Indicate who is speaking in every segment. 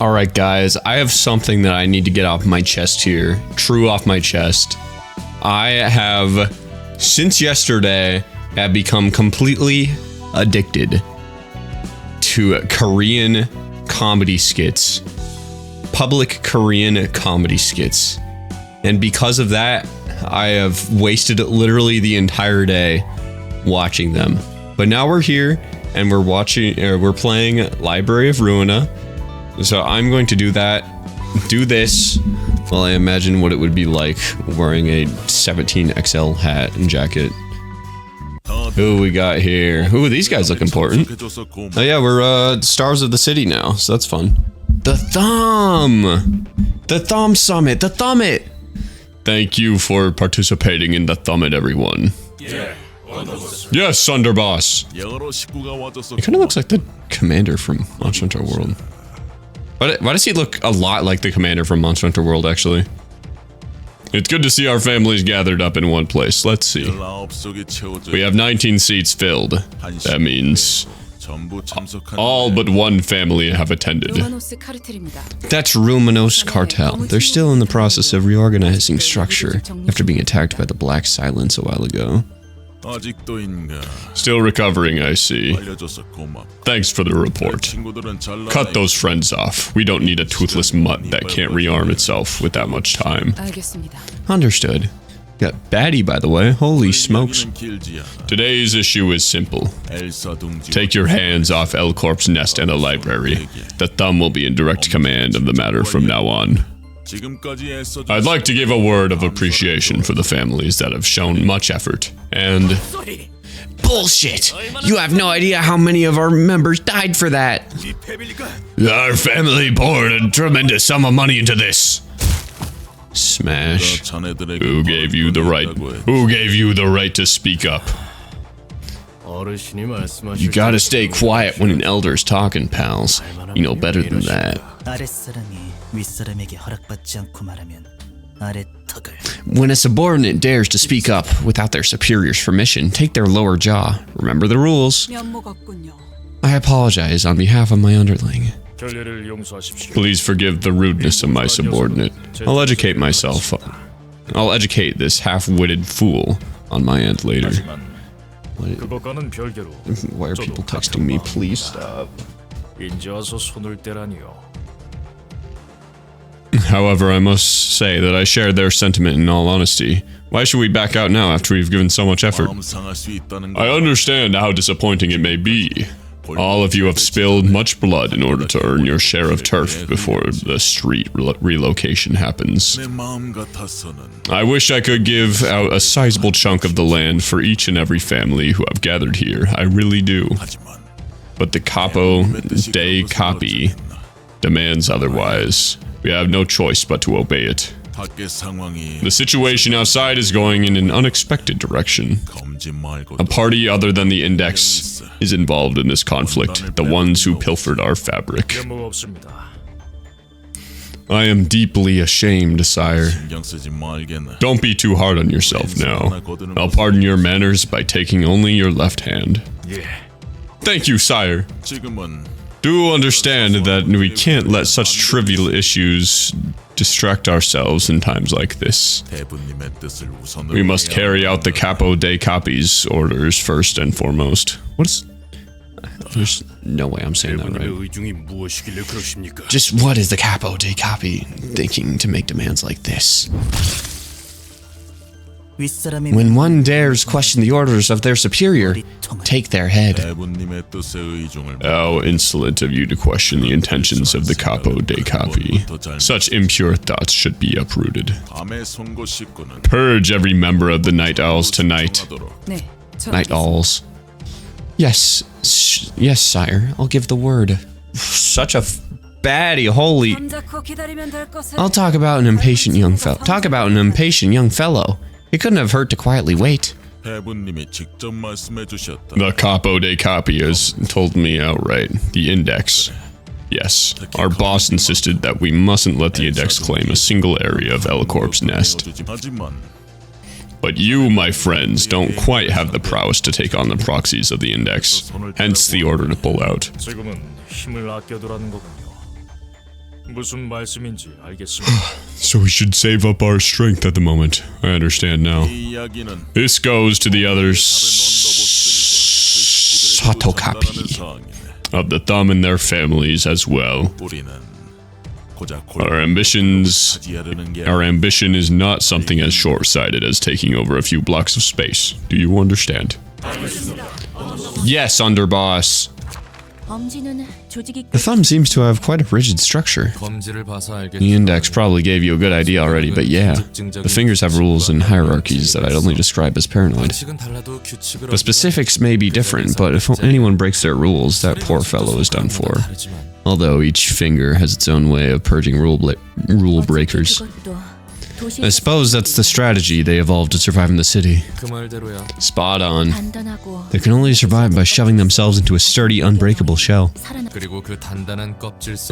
Speaker 1: Alright guys, I have something that I need to get off my chest here. True off my chest. I have, since yesterday, have become completely addicted to Korean comedy skits. Public Korean comedy skits. And because of that, I have wasted literally the entire day watching them. But now we're here and we're playing Library of Ruina. So I'm going to do this. Well, I imagine what it would be like wearing a 17XL hat and jacket. Who we got here? Ooh, these guys look important. Oh yeah, we're stars of the city now, so that's fun. The Thumb! The Thumb Summit! The Thummit! Thank you for participating in the Thummit, everyone. Yeah. Yes, Underboss! He kind of looks like the commander from Monster Hunter World. Why does he look a lot like the commander from Monster Hunter World, actually? It's good to see our families gathered up in one place. Let's see. We have 19 seats filled. That means all but one family have attended. That's Ruminos Cartel. They're still in the process of reorganizing structure after being attacked by the Black Silence a while ago. Still recovering, I see. Thanks for the report. Cut those friends off. We don't need a toothless mutt that can't rearm itself with that much time. Understood. Got baddie, by the way. Holy smokes. Today's issue is simple. Take your hands off L-Corp's nest and the library. The Thumb will be in direct command of the matter from now on. I'd like to give a word of appreciation for the families that have shown much effort, and... Bullshit! You have no idea how many of our members died for that! Our family poured a tremendous sum of money into this! Smash. Who gave you the right to speak up? You gotta stay quiet when an elder's talking, pals. You know better than that. When a subordinate dares to speak up without their superior's permission, take their lower jaw. Remember the rules. I apologize on behalf of my underling. Please forgive the rudeness of my subordinate. I'll educate myself. I'll educate this half-witted fool on my end later. Why are people texting me? Please stop. However, I must say that I share their sentiment in all honesty. Why should we back out now after we've given so much effort? I understand how disappointing it may be. All of you have spilled much blood in order to earn your share of turf before the street relocation happens. I wish I could give out a sizable chunk of the land for each and every family who have gathered here. I really do. But the Capo de Capi demands otherwise. We have no choice but to obey it. The situation outside is going in an unexpected direction. A party other than the Index is involved in this conflict, the ones who pilfered our fabric. I am deeply ashamed, sire. Don't be too hard on yourself now. I'll pardon your manners by taking only your left hand. Thank you, sire. Do understand that we can't let such trivial issues distract ourselves in times like this. We must carry out the Capo de Capi's orders first and foremost. There's no way I'm saying that right. Just what is the Capo de Capi thinking to make demands like this? When one dares question the orders of their superior, take their head. How insolent of you to question the intentions of the Capo de Capi. Such impure thoughts should be uprooted. Purge every member of the Night Owls tonight. Night Owls. Yes, yes, sire. I'll give the word. Such a baddie, holy. I'll talk about an impatient young fellow. It couldn't have hurt to quietly wait. The Capo de Capi has told me outright. The Index. Yes, our boss insisted that we mustn't let the Index claim a single area of L-Corp's nest. But you, my friends, don't quite have the prowess to take on the proxies of the Index, hence the order to pull out.
Speaker 2: 무슨 말씀인지 알겠습니다.
Speaker 1: So we should save up our strength at the moment. I understand now.
Speaker 2: 이 이야기는
Speaker 1: This goes to the other Satokapi of the Thumb and their families as well.
Speaker 2: 우리는 고작
Speaker 1: Our ambition is not something as short-sighted as taking over a few blocks of space. Do you understand? Yes, underboss. The Thumb seems to have quite a rigid structure. The index probably gave you a good idea already, but yeah, the fingers have rules and hierarchies that I'd only describe as paranoid. The specifics may be different, but if anyone breaks their rules, that poor fellow is done for. Although each finger has its own way of purging rule breakers. I suppose that's the strategy they evolved to survive in the city. Spot on. They can only survive by shoving themselves into a sturdy, unbreakable shell. And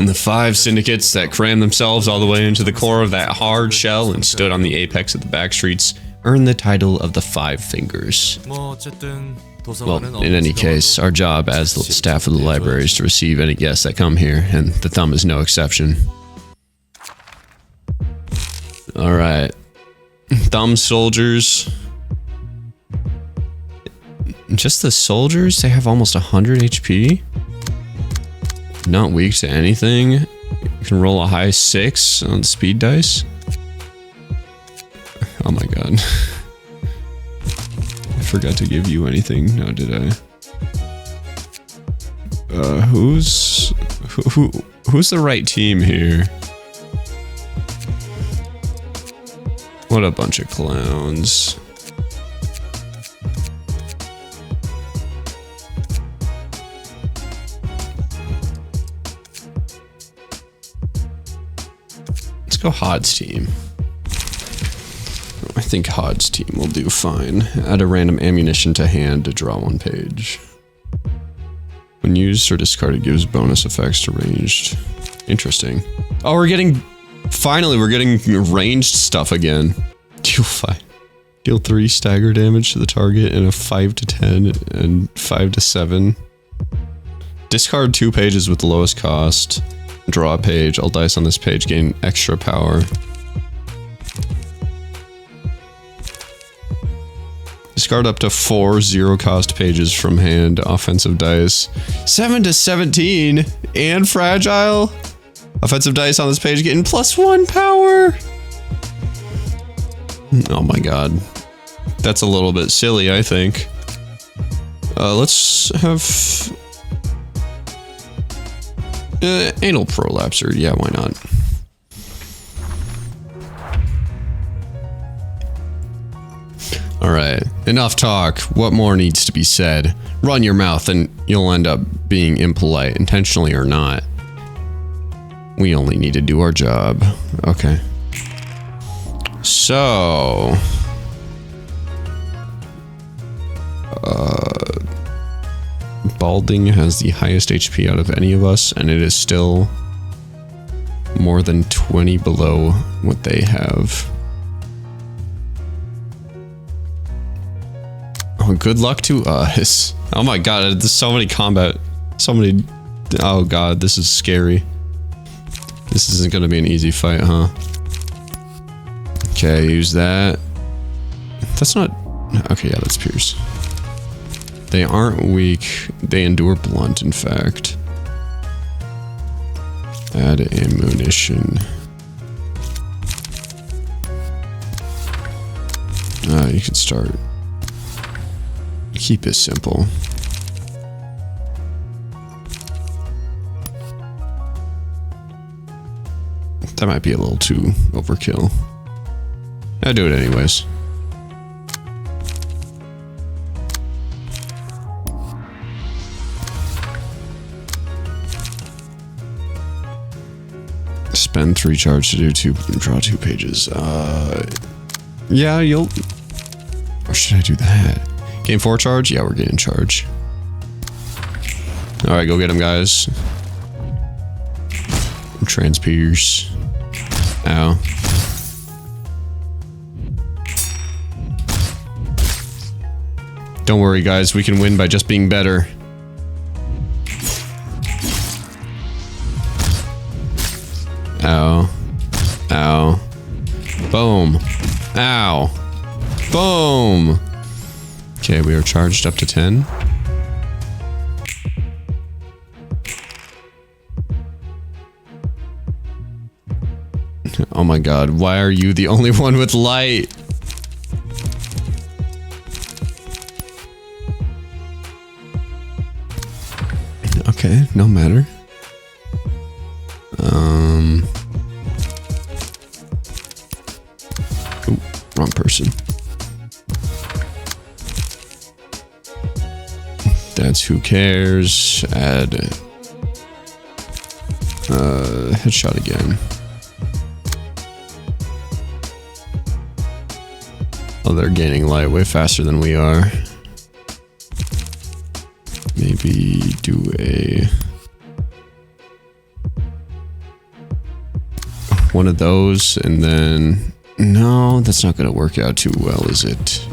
Speaker 1: the 5 syndicates that crammed themselves all the way into the core of that hard shell and stood on the apex of the back streets earned the title of the 5 Fingers. Well, in any case, our job as the staff of the library is to receive any guests that come here, and the Thumb is no exception. Alright. Thumb soldiers. Just the soldiers? They have almost 100 HP? Not weak to anything? You can roll a high 6 on speed dice? Oh my god. I forgot to give you anything, now did I? Who's the right team here? What a bunch of clowns. Let's go Hod's team. I think Hod's team will do fine. Add a random ammunition to hand to draw 1 page. When used or discarded, gives bonus effects to ranged. Interesting. Oh, finally, we're getting ranged stuff again. Deal 3 stagger damage to the target in a 5 to 10 and 5 to 7. Discard 2 pages with the lowest cost. Draw a page. All dice on this page gain extra power. Discard up to 4 zero-cost pages from hand. Offensive dice. 7 to 17 and fragile. Offensive dice on this page getting +1 power. Oh my god. That's a little bit silly, I think. Let's have... anal prolapser. Yeah, why not? Alright, enough talk. What more needs to be said? Run your mouth and you'll end up being impolite, intentionally or not. We only need to do our job. Okay. So... Balding has the highest HP out of any of us, and it is still more than 20 below what they have. Oh, good luck to us. Oh my god, there's so many combat. So many... Oh god, this is scary. This isn't gonna be an easy fight, huh? Okay, use that. That's not... Okay, yeah, that's Pierce. They aren't weak. They endure blunt, in fact. Add ammunition. You can start. Keep it simple. That might be a little too overkill. I do it anyways. Spend 3 charge to draw 2 pages. Yeah, you'll... Or should I do that? Gain 4 charge? Yeah, we're getting charge. Alright, go get him, guys. Transpierce. Ow. Don't worry, guys. We can win by just being better. Ow. Ow. Boom. Ow. Boom. Okay, we are charged up to 10. Oh my god, why are you the only one with light? Okay, no matter. Ooh, wrong person. That's who cares. Add headshot again. Oh, they're gaining light way faster than we are. Maybe do one of those and then... No, that's not going to work out too well, is it?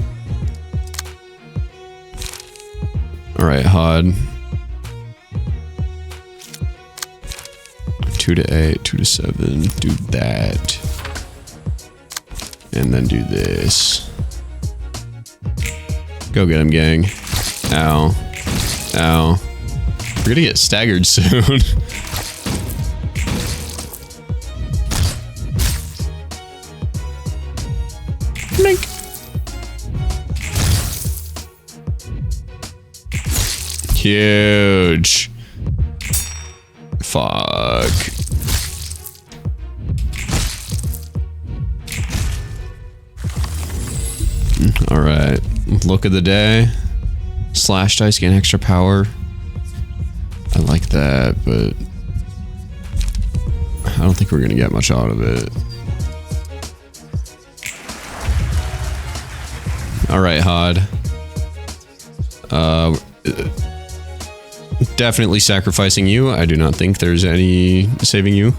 Speaker 1: Alright, Hod. 2 to 8, 2 to 7. Do that. And then do this. Go get him, gang. Ow. Ow. We're gonna get staggered soon. Blink. Huge. Fuck. Alright. Look of the day. Slash dice gain extra power. I like that, but I don't think we're gonna get much out of it. Alright, Hod. Definitely sacrificing you. I do not think there's any saving you.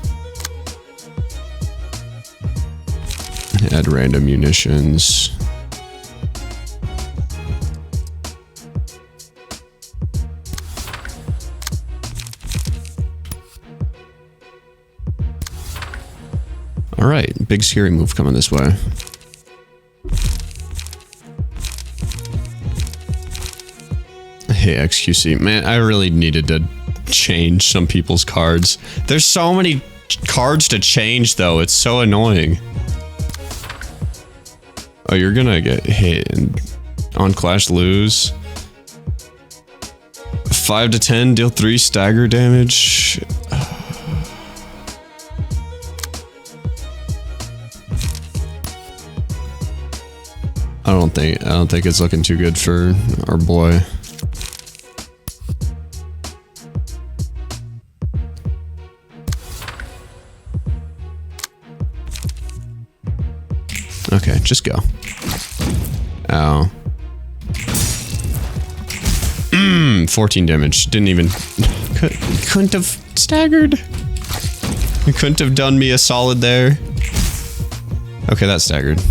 Speaker 1: Add random munitions. Alright, big scary move coming this way. Hey, XQC. Man, I really needed to change some people's cards. There's so many cards to change, though. It's so annoying. Oh, you're gonna get hit and on Clash lose. 5 to 10, deal 3 stagger damage. I don't think it's looking too good for our boy. Okay, just go. Ow. 14 damage. Didn't even... Couldn't have staggered. You couldn't have done me a solid there. Okay, that's staggered.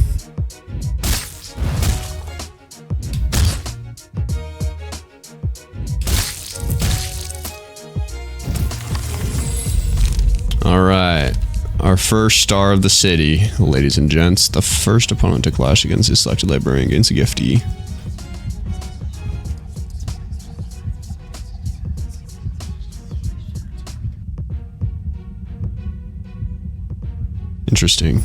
Speaker 1: Alright. Our first star of the city, ladies and gents. The first opponent to clash against his selected librarian gains a gifty. Interesting.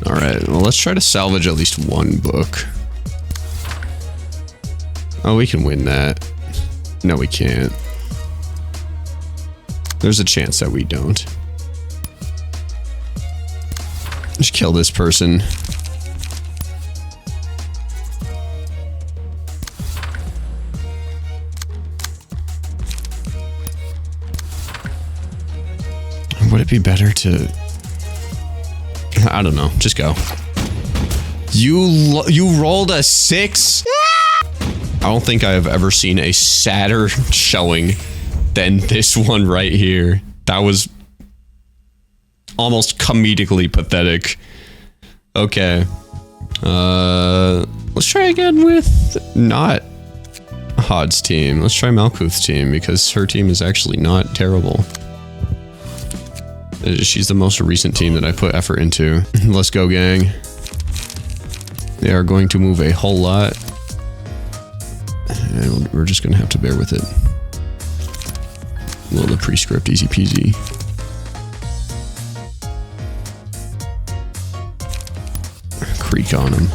Speaker 1: Alright, well, let's try to salvage at least one book. Oh, we can win that. No, we can't. There's a chance that we don't. Just kill this person. Would it be better to... I don't know. Just go. You rolled a 6? I don't think I have ever seen a sadder showing than this one right here. That was almost comedically pathetic. Okay. Let's try again with not Hod's team. Let's try Malkuth's team because her team is actually not terrible. She's the most recent team that I put effort into. Let's go, gang. They are going to move a whole lot. And we're just going to have to bear with it. Well, the prescript, easy peasy. Creek on him.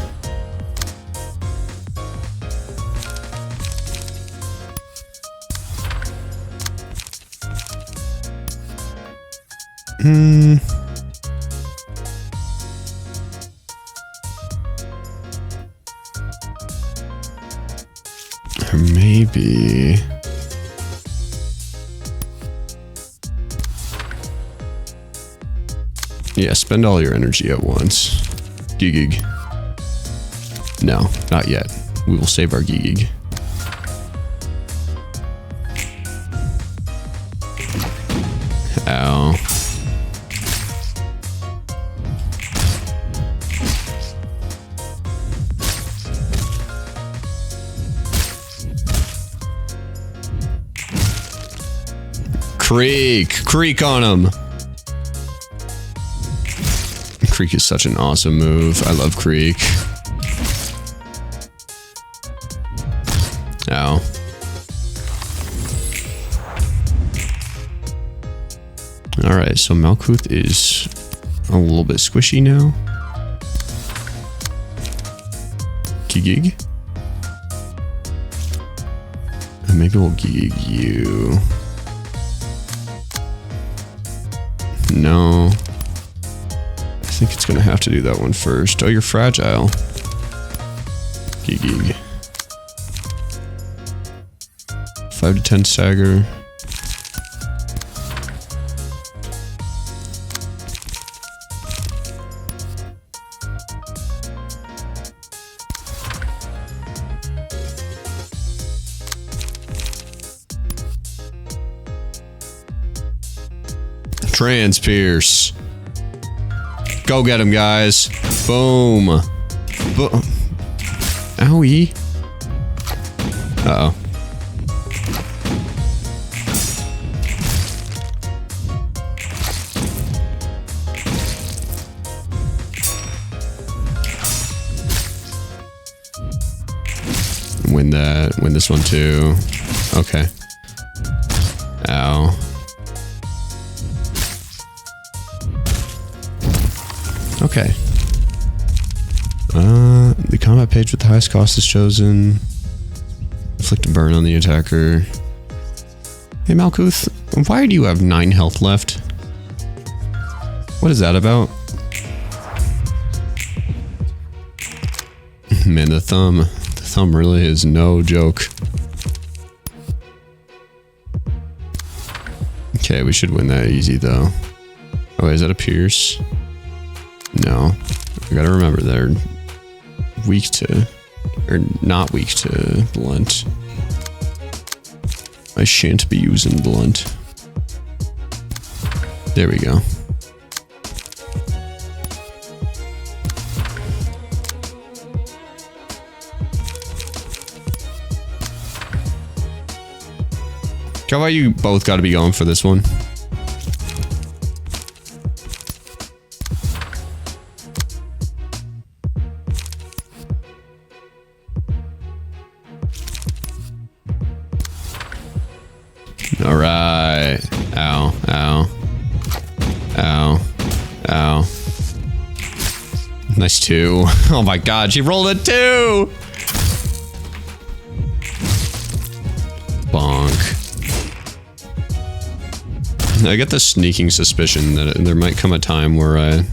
Speaker 1: Or maybe... Yeah, spend all your energy at once. Gigig. No, not yet. We will save our Gigig. Ow. Creek on him. Creek is such an awesome move. I love Creek. Ow. Alright, so Malkuth is a little bit squishy now. Gigig. And maybe we'll gig you. No. I think it's gonna have to do that one first. Oh, you're fragile. Gigig. 5 to 10 stagger. Transpierce. Go get him, guys. Boom. Owie. Uh-oh. Win that. Win this one too. Okay. Ow. Okay. The combat page with the highest cost is chosen. Inflict a burn on the attacker. Hey Malkuth, why do you have 9 health left? What is that about? Man, the thumb really is no joke. Okay, we should win that easy though. Oh, is that a pierce? No. I gotta remember they're weak to... or not weak to blunt. I shan't be using blunt. There we go. How about you both gotta be going for this one? Alright. Ow. Ow. Ow. Ow. Nice 2. Oh my god, she rolled a 2! Bonk. I get the sneaking suspicion that there might come a time where I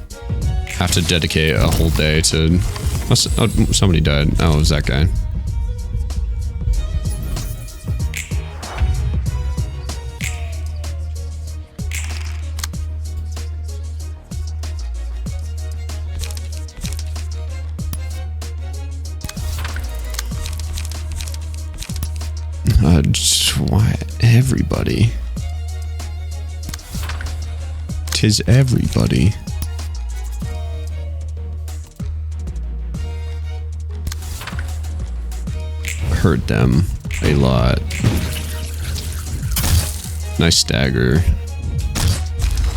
Speaker 1: have to dedicate a whole day to... Oh, somebody died. Oh, it was that guy. Why everybody? 'Tis everybody. Heard them. A lot. Nice stagger.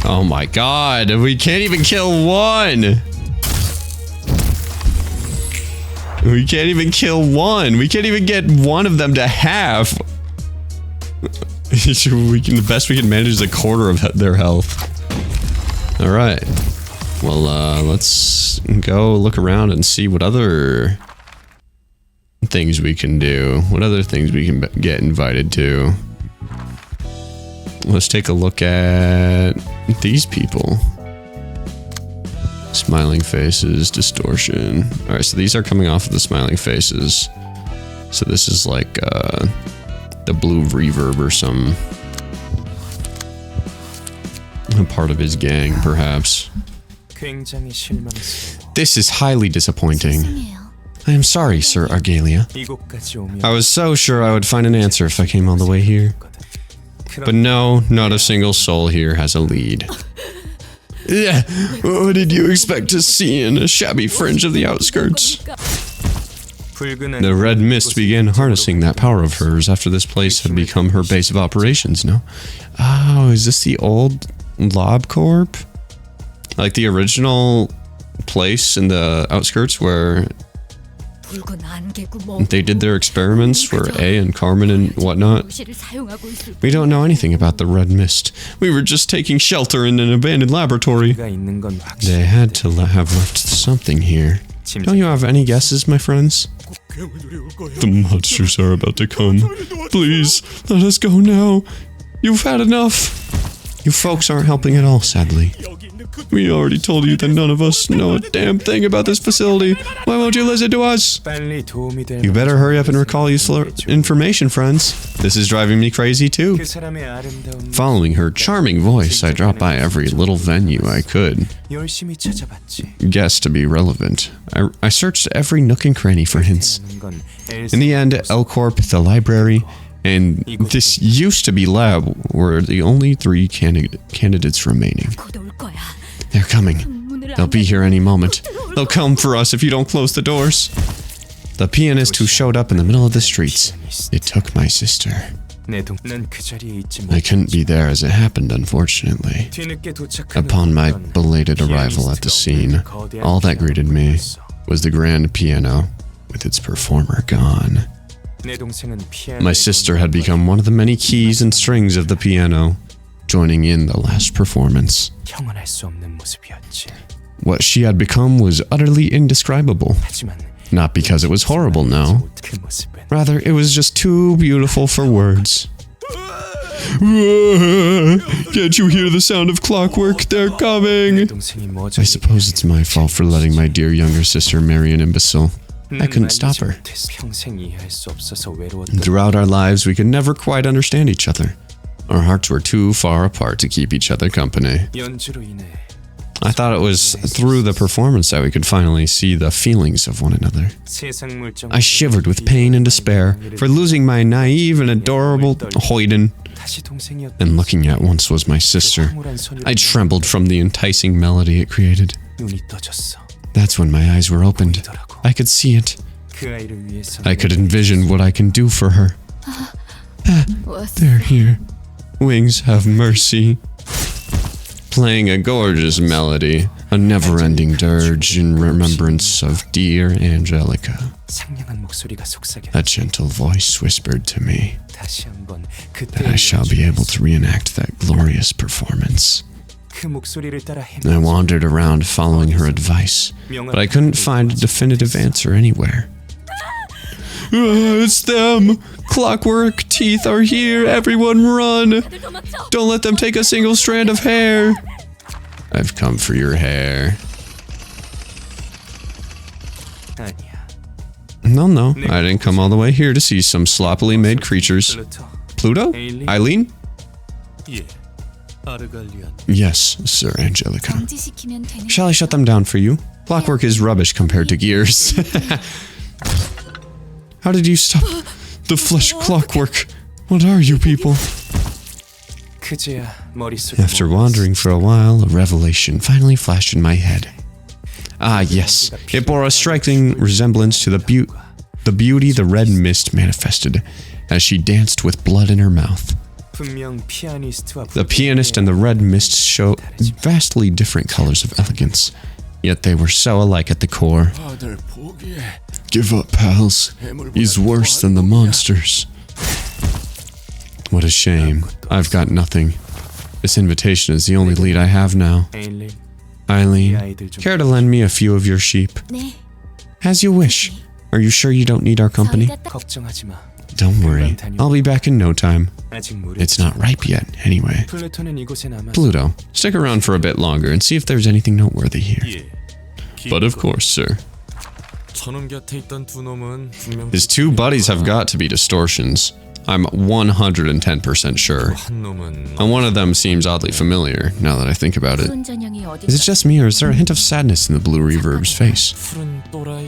Speaker 1: Oh my god, we can't even kill one! We can't even kill one! We can't even get one of them to half! The best we can manage is a quarter of their health. Alright. Well, let's go look around and see what other things we can do. What other things we can get invited to. Let's take a look at these people. Smiling faces, distortion. Alright, so these are coming off of the smiling faces. So this is like the blue reverb or some part of his gang, perhaps. This is highly disappointing. I am sorry, Sir Argalia. I was so sure I would find an answer if I came all the way here. But no, not a single soul here has a lead. Yeah, what did you expect to see in a shabby fringe of the outskirts? The red mist began harnessing that power of hers after this place had become her base of operations, no? Oh, is this the old Lob Corp? Like the original place in the outskirts where they did their experiments for A and Carmen and whatnot. We don't know anything about the red mist. We were just taking shelter in an abandoned laboratory. They had to have left something here. Don't you have any guesses, my friends? The monsters are about to come. Please, let us go now. You've had enough. You folks aren't helping at all, sadly. We already told you that none of us know a damn thing about this facility. Why won't you listen to us? You better hurry up and recall useful information, friends. This is driving me crazy too. Following her charming voice, I dropped by every little venue I could guess to be relevant. I searched every nook and cranny for hints. In the end, L Corp, the library, and this used to be lab were the only three candidates remaining. They're coming. They'll be here any moment. They'll come for us if you don't close the doors. The pianist who showed up in the middle of the streets. It took my sister. I couldn't be there as it happened, unfortunately. Upon my belated arrival at the scene, all that greeted me was the grand piano with its performer gone. My sister had become one of the many keys and strings of the piano, joining in the last performance. What she had become was utterly indescribable. Not because it was horrible, no. Rather, it was just too beautiful for words. Can't you hear the sound of clockwork? They're coming! I suppose it's my fault for letting my dear younger sister marry an imbecile. I couldn't stop her. Throughout our lives, we could never quite understand each other. Our hearts were too far apart to keep each other company. I thought it was through the performance that we could finally see the feelings of one another. I shivered with pain and despair for losing my naive and adorable hoyden. And looking at once was my sister. I trembled from the enticing melody it created. That's when my eyes were opened. I could see it. I could envision what I can do for her. They're here. Wings have mercy. Playing a gorgeous melody, a never-ending dirge in remembrance of dear Angelica. A gentle voice whispered to me that I shall be able to reenact that glorious performance. I wandered around following her advice, but I couldn't find a definitive answer anywhere. It's them! Clockwork teeth are here! Everyone run! Don't let them take a single strand of hair! I've come for your hair. No, I didn't come all the way here to see some sloppily made creatures. Pluto? Eileen? Yes, Sir Angelica. Shall I shut them down for you? Clockwork is rubbish compared to gears. How did you stop the flesh clockwork? What are you people? After wandering for a while, a revelation finally flashed in my head. Ah, yes. It bore a striking resemblance to the beauty the red mist manifested as she danced with blood in her mouth. The pianist and the red mists show vastly different colors of elegance, yet they were so alike at the core. Give up, pals. He's worse than the monsters. What a shame. I've got nothing. This invitation is the only lead I have now. Eileen, care to lend me a few of your sheep? As you wish. Are you sure you don't need our company? Don't worry. I'll be back in no time. It's not ripe yet, anyway. Pluto, stick around for a bit longer and see if there's anything noteworthy here. But of course, sir. His two buddies have got to be distortions. I'm 110% sure. And one of them seems oddly familiar, now that I think about it. Is it just me, or is there a hint of sadness in the Blue Reverb's face?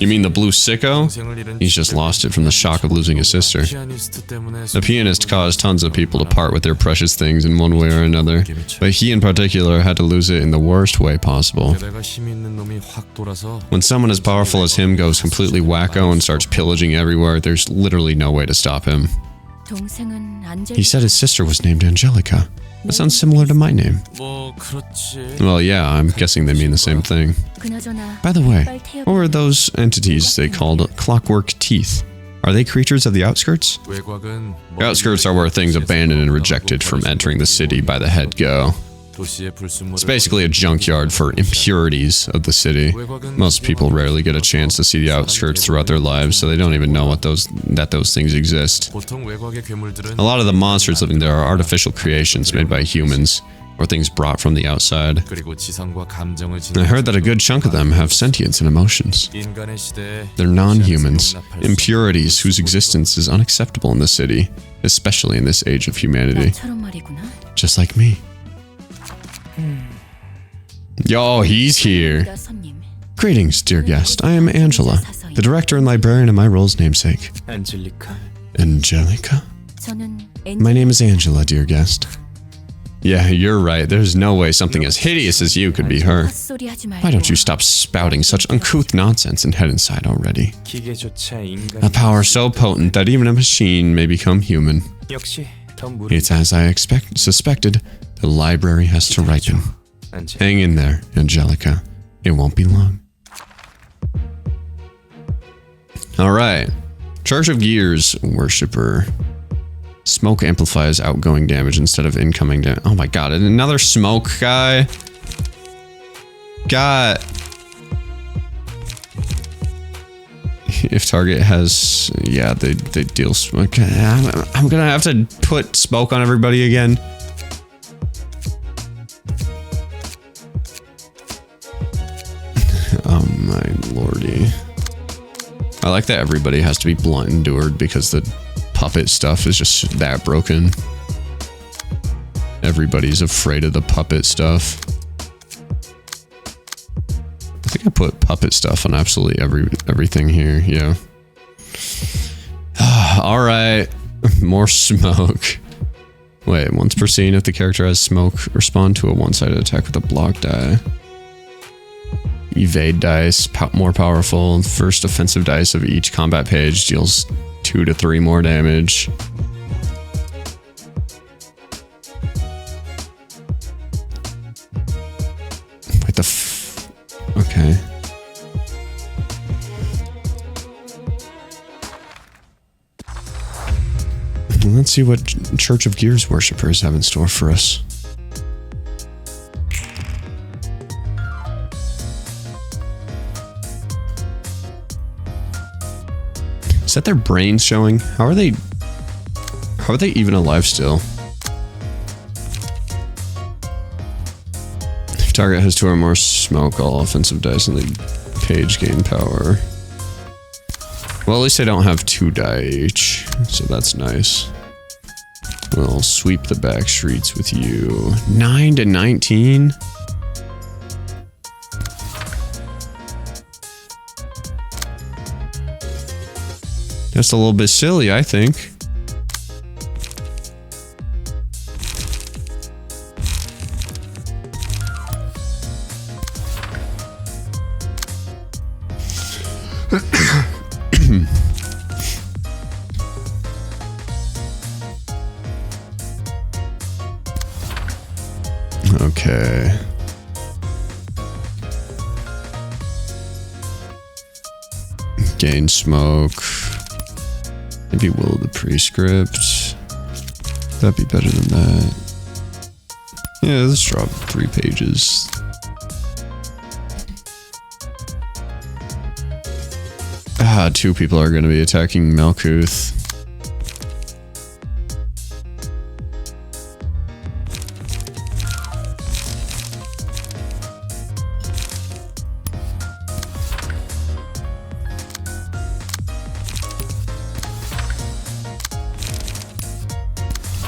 Speaker 1: You mean the blue sicko? He's just lost it from the shock of losing his sister. The pianist caused tons of people to part with their precious things in one way or another, but he in particular had to lose it in the worst way possible. When someone as powerful as him goes completely wacko and starts pillaging everywhere, there's literally no way to stop him. He said his sister was named Angelica. That sounds similar to my name. Well, yeah, I'm guessing they mean the same thing. By the way, what were those entities they called clockwork teeth? Are they creatures of the outskirts? The outskirts are where things abandoned and rejected from entering the city by the head go. It's basically a junkyard for impurities of the city. Most people rarely get a chance to see the outskirts throughout their lives, so they don't even know that those things exist. A lot of the monsters living there are artificial creations made by humans, or things brought from the outside. I heard that a good chunk of them have sentience and emotions. They're non-humans, impurities whose existence is unacceptable in the city, especially in this age of humanity. Just like me. Yo, he's here. Greetings, dear guest. I am Angela, the director and librarian of my role's namesake. Angelica? My name is Angela, dear guest. Yeah, you're right. There's no way something as hideous as you could be her. Why don't you stop spouting such uncouth nonsense and head inside already? A power so potent that even a machine may become human. It's as I suspected. The library has to ripen. Hang in there, Angelica. It won't be long. Alright. Church of Gears Worshipper. Smoke amplifies outgoing damage instead of incoming damage. Oh my god, another smoke guy? God. If target has... Yeah, they deal smoke. I'm gonna have to put smoke on everybody again. Oh my lordy. I like that everybody has to be blunt endured because the puppet stuff is just that broken. Everybody's afraid of the puppet stuff. I think I put puppet stuff on absolutely everything here, yeah. Alright. More smoke. Wait, once per scene if the character has smoke, respond to a one-sided attack with a block die. Evade dice, more powerful. First offensive dice of each combat page deals 2 to 3 more damage. Wait, okay. Let's see what Church of Gears worshippers have in store for us. Is that their brains showing? How are they even alive still? If target has 2 or more smoke, all offensive dice in the page gain power. Well, at least I don't have 2 die each, so that's nice. We'll sweep the back streets with you. 9 to 19? That's a little bit silly, I think. Okay. Gain smoke. Maybe will the prescript. That'd be better than that. Yeah, let's drop 3 pages. Ah, 2 people are going to be attacking Malkuth.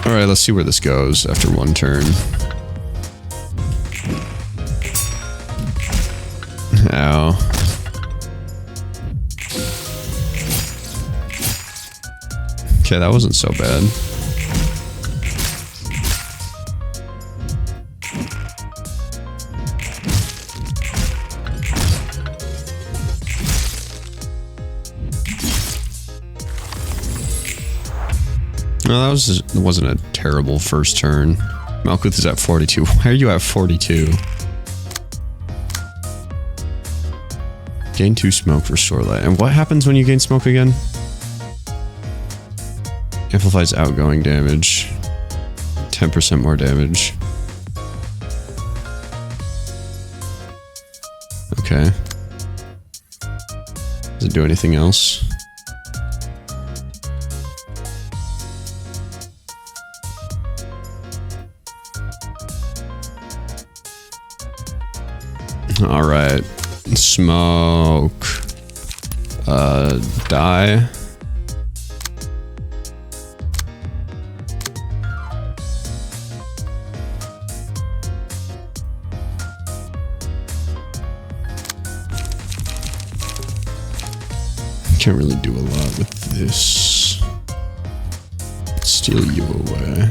Speaker 1: Alright, let's see where this goes after 1 turn. Ow. Okay, that wasn't so bad. No, that wasn't a terrible first turn. Malkuth is at 42. Why are you at 42? Gain 2 smoke, restore light. And what happens when you gain smoke again? Amplifies outgoing damage. 10% more damage. Okay. Does it do anything else? Alright. Smoke. Die. Can't really do a lot with this. Steal you away.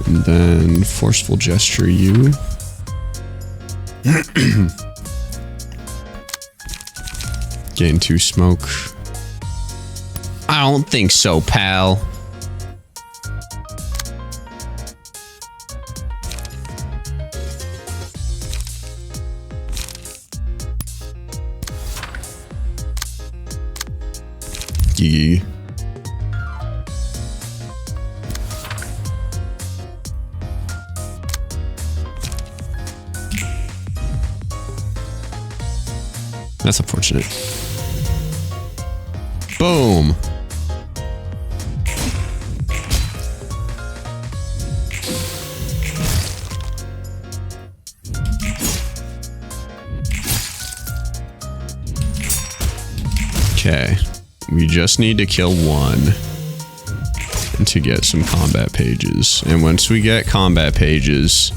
Speaker 1: And then forceful gesture you. Gain 2 smoke. I don't think so, pal. Gee. That's unfortunate. Boom. Okay. We just need to kill 1 and to get some combat pages. And once we get combat pages,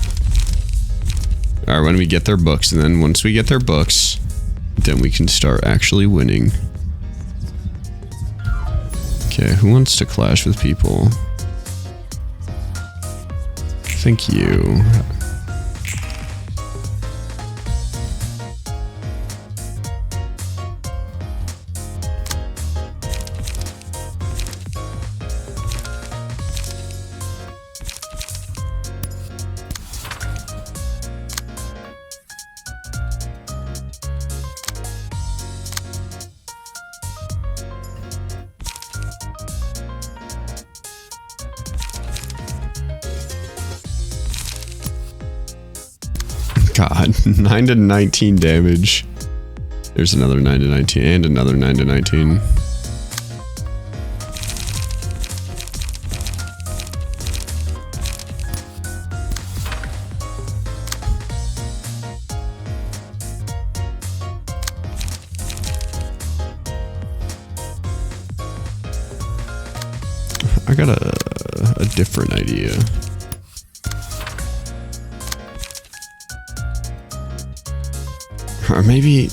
Speaker 1: or when we get their books, and then once we get their books, then we can start actually winning. Okay, who wants to clash with people? I think you. God, 9 to 19 damage. There's another 9 to 19 and another 9 to 19. I got a different idea. Or maybe...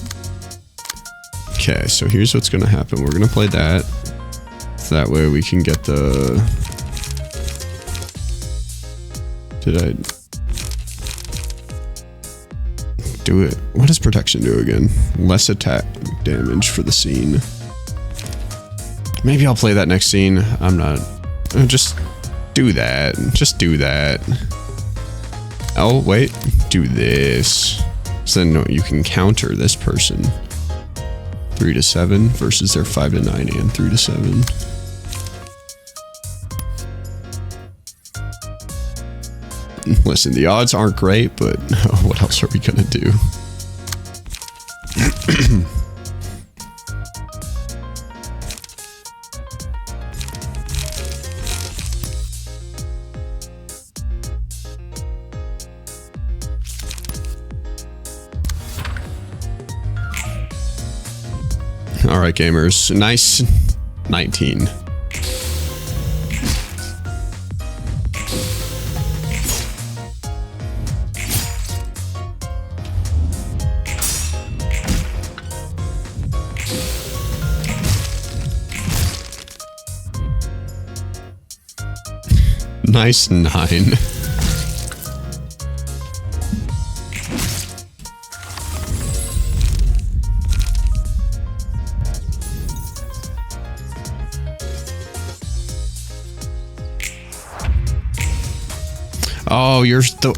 Speaker 1: Okay, so here's what's gonna happen. We're gonna play that. So that way we can get the... Did I... do it? What does protection do again? Less attack damage for the scene. Maybe I'll play that next scene. I'm not... Just do that. Just do that. Oh, wait. Do this. So then no, you can counter this person. 3 to 7 versus their 5 to 9 and 3 to 7. Listen, the odds aren't great, but what else are we gonna do? All right, gamers. Nice 19. Nice 9. Oh,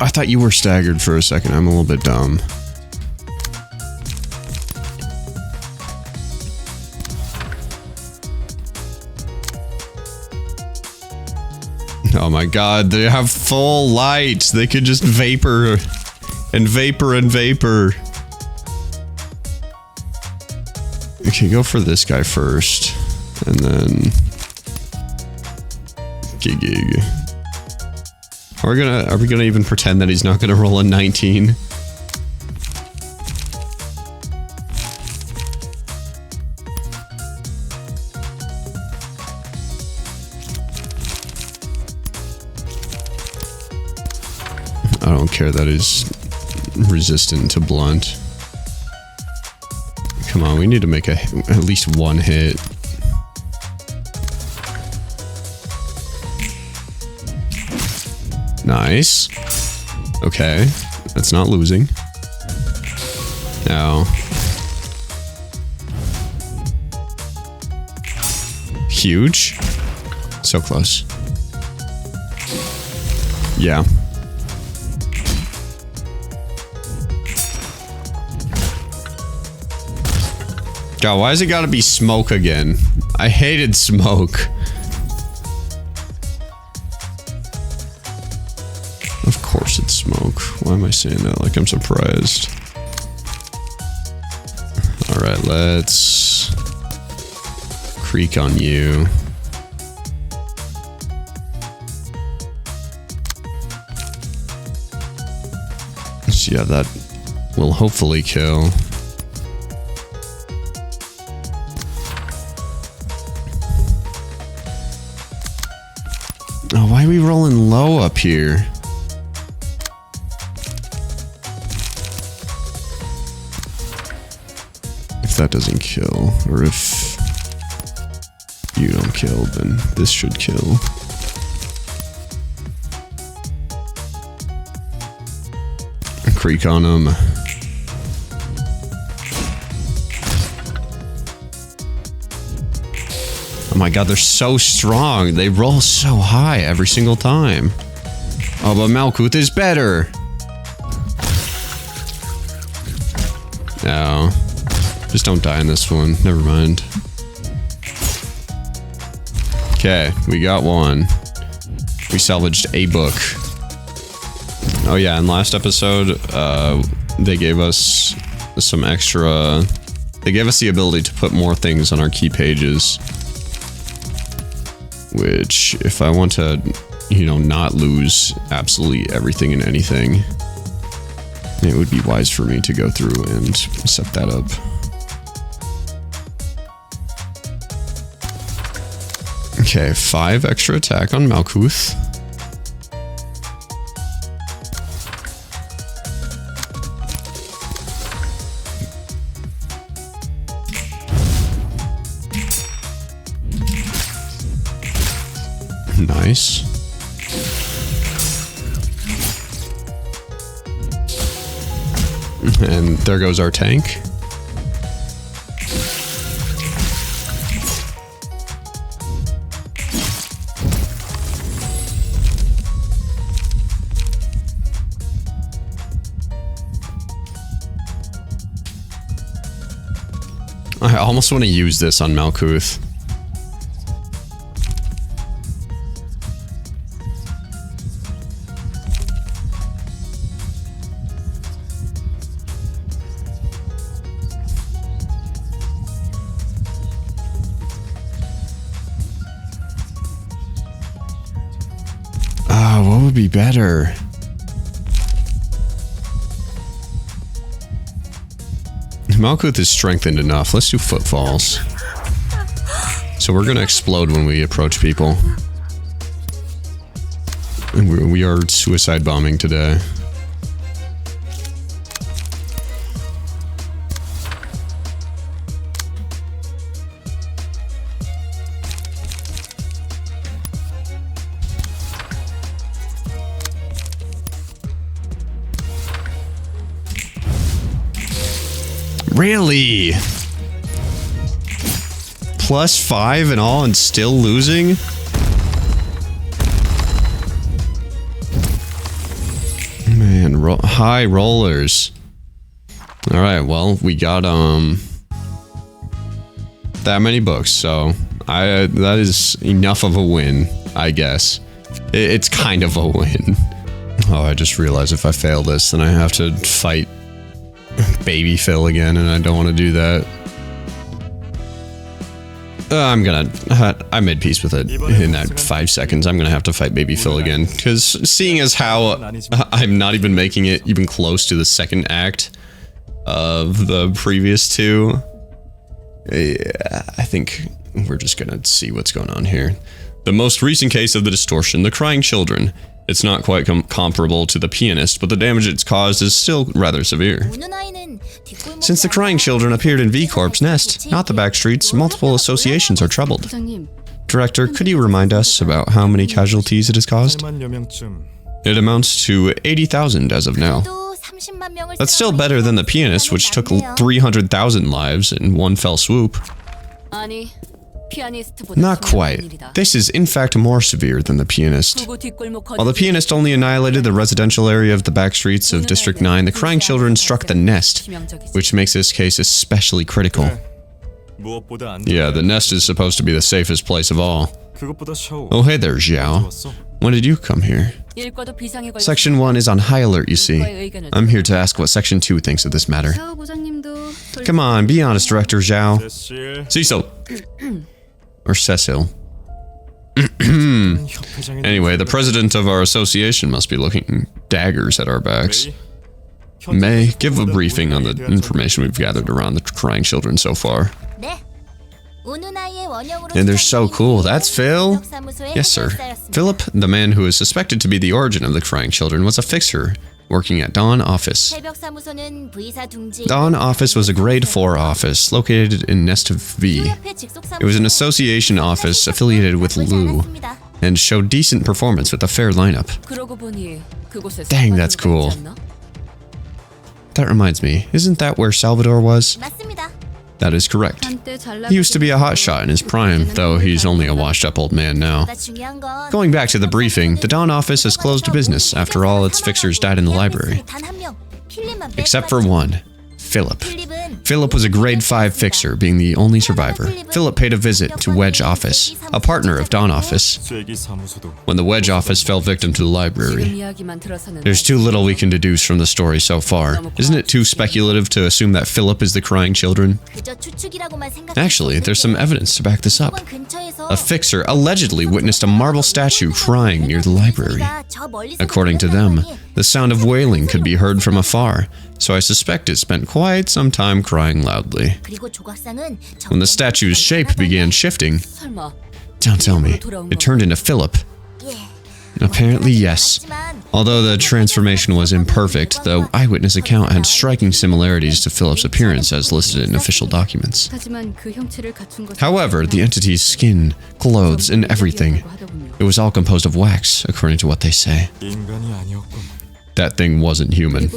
Speaker 1: I thought you were staggered for a second. I'm a little bit dumb. Oh my god, they have full light. They could just vapor and vapor and vapor. Okay, go for this guy first. And then Gig. Are we gonna even pretend that he's not gonna roll a 19? I don't care that he's resistant to blunt. Come on, we need to make at least one hit. Nice. Okay, that's not losing. Now. Huge. So close. Yeah. God, why has it gotta be smoke again? I hated smoke. Of course it's smoke. Why am I saying that like I'm surprised? Alright, let's creak on you. So yeah, that will hopefully kill. Oh, why are we rolling low up here? If that doesn't kill, or if you don't kill, then this should kill. Creak on him. Oh my god, they're so strong. They roll so high every single time. Oh, but Malkuth is better. No. Just don't die in this one. Never mind. Okay, we got one. We salvaged a book. Oh yeah, in last episode, they gave us some extra... They gave us the ability to put more things on our key pages. Which, if I want to, you know, not lose absolutely everything and anything, it would be wise for me to go through and set that up. Okay, 5 extra attack on Malkuth. Nice. And there goes our tank. I almost want to use this on Malkuth. What would be better? Malkuth is strengthened enough. Let's do footfalls. So we're gonna explode when we approach people. And we are suicide bombing today. Really? +5 and all and still losing? Man, high rollers. Alright, well, we got, that many books, so that is enough of a win, I guess. It's kind of a win. Oh, I just realized if I fail this, then I have to fight Baby Phil again, and I don't want to do that. I made peace with it in that 5 seconds. I'm gonna have to fight Baby Phil again, because seeing as how I'm not even making it even close to the second act of the previous two, I think we're just gonna see what's going on here. The most recent case of the distortion, the crying children. It's not quite comparable to the pianist, but the damage it's caused is still rather severe. Since the crying children appeared in V Corp's nest, not the back streets, multiple associations are troubled. Director, could you remind us about how many casualties it has caused? It amounts to 80,000 as of now. That's still better than the pianist, which took 300,000 lives in one fell swoop. Not quite. This is in fact more severe than the pianist. While the pianist only annihilated the residential area of the back streets of District 9, the crying children struck the nest, which makes this case especially critical. Yeah, the nest is supposed to be the safest place of all. Oh hey there, Xiao. When did you come here? Section 1 is on high alert, you see. I'm here to ask what Section 2 thinks of this matter. Come on, be honest, Director Xiao. Cecil. Or Cecil. Anyway, the president of our association must be looking daggers at our backs. May, give a briefing on the information we've gathered around the crying children so far. And they're so cool. That's Phil? Yes, sir. Philip, the man who is suspected to be the origin of the crying children, was a fixer working at Dawn Office. Dawn Office was a grade 4 office located in Nest V. It was an association office affiliated with Liu and showed decent performance with a fair lineup. Dang, that's cool. That reminds me, isn't that where Salvador was? That is correct. He used to be a hotshot in his prime, though he's only a washed-up old man now. Going back to the briefing, the Dawn office has closed business after all its fixers died in the library. Except for one, Philip. Philip was a grade 5 fixer, being the only survivor. Philip paid a visit to Wedge Office, a partner of Dawn Office, when the Wedge Office fell victim to the library. There's too little we can deduce from the story so far. Isn't it too speculative to assume that Philip is the crying children? Actually, there's some evidence to back this up. A fixer allegedly witnessed a marble statue crying near the library. According to them, the sound of wailing could be heard from afar, so I suspect it spent quite some time crying loudly. When the statue's shape began shifting, don't tell me, it turned into Philip. Apparently, yes. Although the transformation was imperfect, the eyewitness account had striking similarities to Philip's appearance as listed in official documents. However, the entity's skin, clothes, and everything, it was all composed of wax, according to what they say. That thing wasn't human.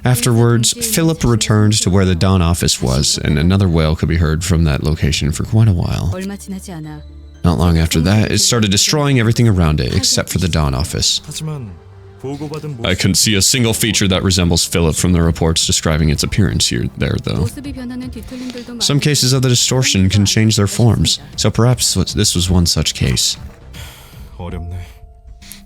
Speaker 1: Afterwards, Philip returned to where the Dawn office was, and another wail could be heard from that location for quite a while. Not long after that, it started destroying everything around it, except for the Dawn office.
Speaker 2: 보고받은
Speaker 1: I couldn't see a single feature that resembles Philip from the reports describing its appearance here there though. Some cases of the distortion can change their forms, so perhaps this was one such case.
Speaker 2: 어렵네.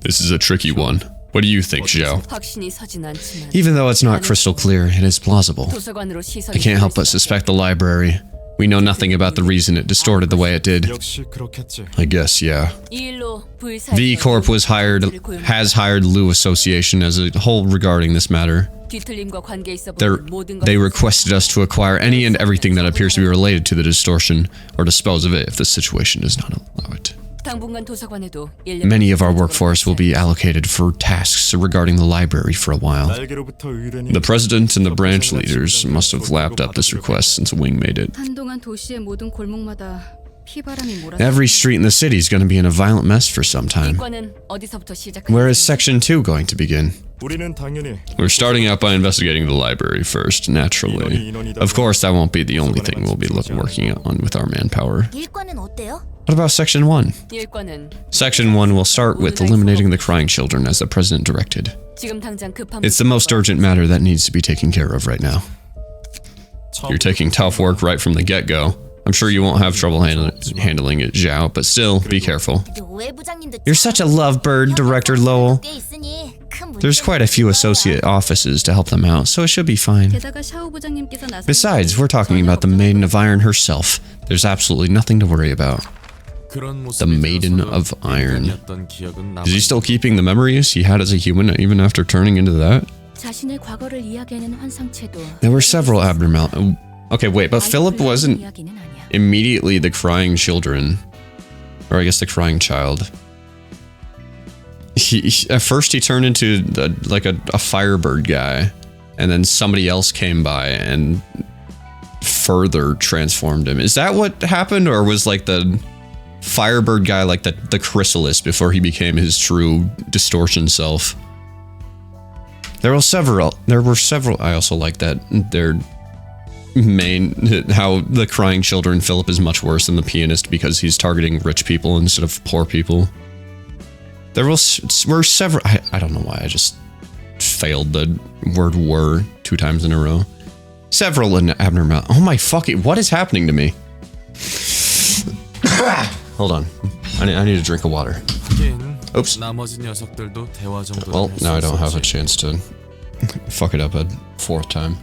Speaker 1: This is a tricky one. What do you think, Zhao?
Speaker 3: 확신이 서진 않지만
Speaker 1: Even though it's not crystal clear, it is plausible.
Speaker 3: 도서관으로 시선이
Speaker 1: I can't help but suspect the library. We know nothing about the reason it distorted the way it did.
Speaker 2: 역시 그렇겠지.
Speaker 1: I guess, yeah.
Speaker 3: 이 일로 V
Speaker 1: V Corp has hired Liu Association as a whole regarding this matter.
Speaker 3: 뒤틀림과 관계 있어 보이는 모든
Speaker 1: They
Speaker 3: 것을
Speaker 1: requested us to acquire any and everything that appears to be related to the distortion, or dispose of it if the situation does not allow it.
Speaker 3: 당분간 도서관에도 인력
Speaker 1: Many of our workforce will be allocated for tasks regarding the library for a while.
Speaker 2: 날개로부터 의뢰니
Speaker 1: The president and the branch leaders must have lapped up this request since Wing made it.
Speaker 4: 한동안 도시의 모든 골목마다 피바람이 몰아.
Speaker 1: Every street in the city is going to be in a violent mess for some time.
Speaker 3: 이과는 어디서부터 시작할지
Speaker 1: Where is Section 2 going to begin?
Speaker 2: 우리는 당연히
Speaker 1: We're starting out by investigating the library first, naturally. Of course, that won't be the only thing we'll be working on with our manpower.
Speaker 5: 일과는 어때요?
Speaker 1: What about Section 1?
Speaker 3: 일과는
Speaker 1: Section 1 will start with eliminating the crying children as the president directed.
Speaker 3: 지금 당장 급한
Speaker 1: It's the most urgent matter that needs to be taken care of right now. You're taking tough work right from the get-go. I'm sure you won't have trouble handling it, Zhao, but still, be careful. You're such a lovebird, Director Lowell. There's quite a few associate offices to help them out, so it should be fine.
Speaker 4: 게다가 샤오 부장님께서 나서
Speaker 1: Besides, we're talking about the Maiden of Iron herself. There's absolutely nothing to worry about.
Speaker 2: the
Speaker 1: Maiden of Iron. Is he still keeping the memories he had as a human even after turning into that?
Speaker 4: 자신의 과거를 이야기하는 환상체도
Speaker 1: There were several abnormal. Okay, wait, but Philip wasn't
Speaker 4: 이야기는 아니야.
Speaker 1: immediately the crying children, or I guess the crying child. At first he turned into like a firebird guy, and then somebody else came by and further transformed him. Is that what happened, or was like the firebird guy like the chrysalis before he became his true distortion self? There were several. I also like that their how the crying children Philip is much worse than the pianist because he's targeting rich people instead of poor people. There were several. I don't know why I just failed the word "were" 2 times in a row. Several abnormal. Oh my fucking! What is happening to me? Hold on. I need a drink of water. Oops. Well, now I don't have a chance to fuck it up a 4th time.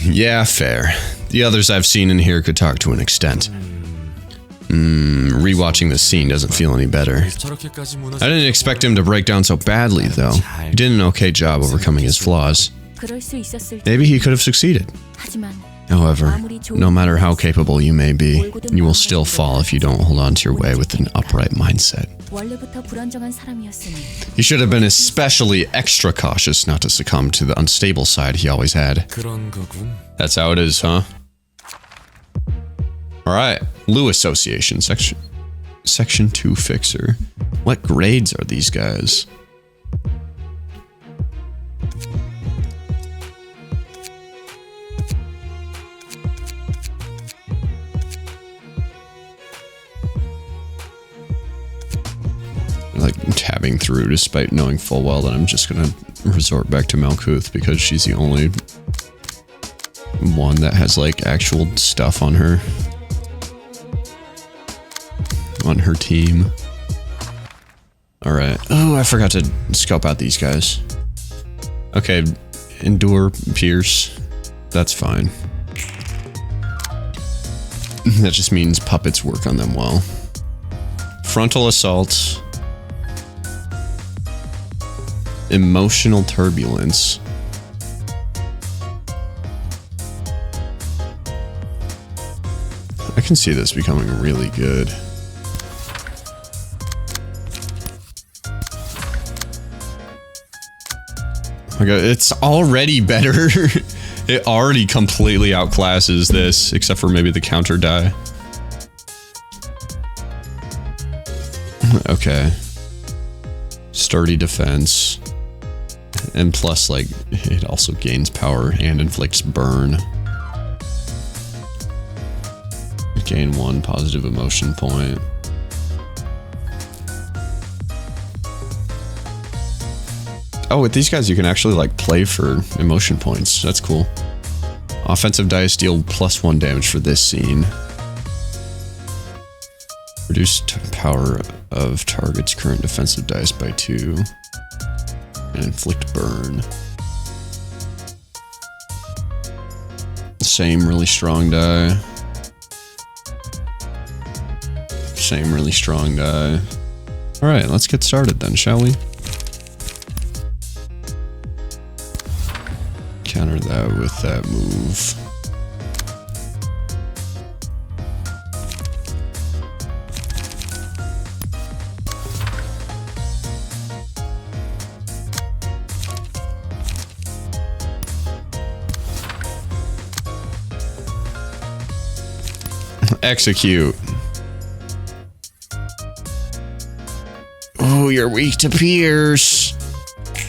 Speaker 1: Yeah, fair. The others I've seen in here could talk to an extent. Rewatching this scene doesn't feel any better. I didn't expect him to break down so badly, though. He did an okay job overcoming his flaws.
Speaker 4: 그럴 수 있었을
Speaker 1: Maybe he could have succeeded.
Speaker 4: 하지만
Speaker 1: However, no matter how capable you may be, you will still fall if you don't hold on to your way with an upright mindset.
Speaker 4: 원래부터 불안정한 사람이었으니
Speaker 1: He should have been especially extra cautious not to succumb to the unstable side he always had. That's how it is, huh? Alright, Liu Association, Section 2 Fixer. What grades are these guys? Like tabbing through despite knowing full well that I'm just gonna resort back to Malkuth because she's the only one that has like actual stuff on her team. Alright. Oh, I forgot to scope out these guys. Okay, Endure, Pierce. That's fine. That just means puppets work on them well. Frontal Assault. Emotional Turbulence. I can see this becoming really good. Oh my god, it's already better. It already completely outclasses this, except for maybe the counter die. Okay. Sturdy defense. And plus, like, it also gains power and inflicts burn. Gain 1 positive emotion point. Oh, with these guys, you can actually, like, play for emotion points. That's cool. Offensive dice deal +1 damage for this scene. Reduce power of target's current defensive dice by 2. And inflict burn. Same really strong die. Same really strong die. Alright, let's get started then, shall we? Counter that with that move. Execute. Oh, you're weak to Pierce.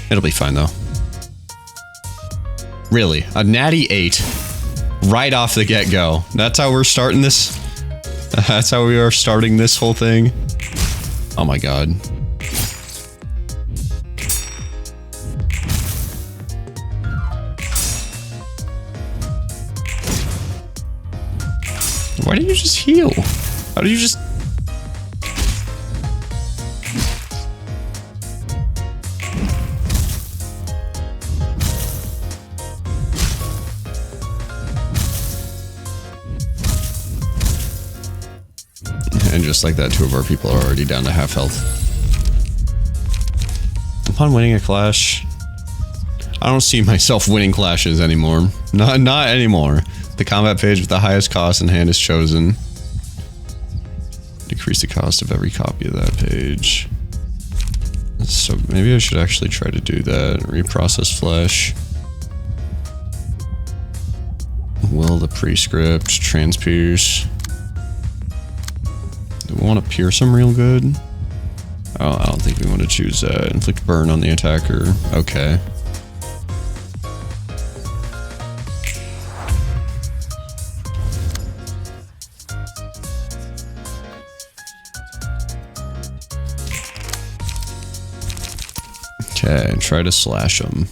Speaker 1: It'll be fine though. Really, a natty 8 right off the get-go. That's how we're starting this. That's how we are starting this whole thing. Oh my god. Why did you just heal? How did you just... And just like that, 2 of our people are already down to half health. Upon winning a clash, I don't see myself winning clashes anymore. Not anymore. The combat page with the highest cost in hand is chosen. Decrease the cost of every copy of that page. So maybe I should actually try to do that. Reprocess flesh. Will the prescript. Transpierce. Do we want to pierce him real good? Oh, I don't think we want to choose that. Inflict burn on the attacker. Okay. Okay, try to slash him.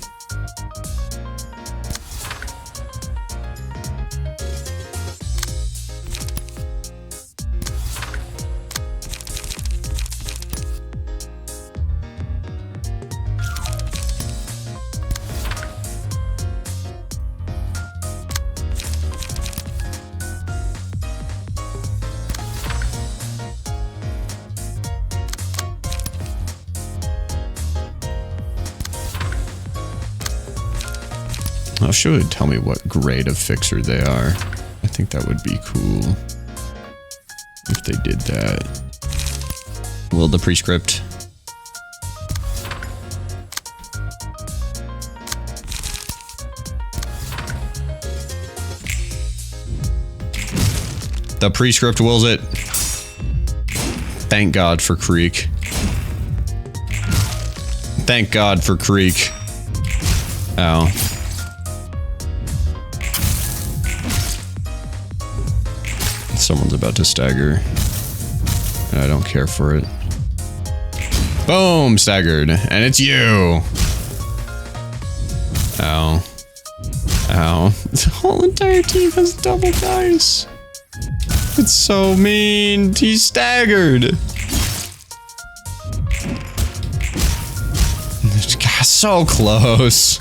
Speaker 1: I should tell me what grade of fixer they are. I think that would be cool if they did that. Will the prescript. The prescript wills it. Thank God for Creek. Thank God for Creek. Ow. Someone's about to stagger. And I don't care for it. Boom! Staggered. And it's you! Ow. Ow. The whole entire team has double dice. It's so mean. He's staggered. God, so close.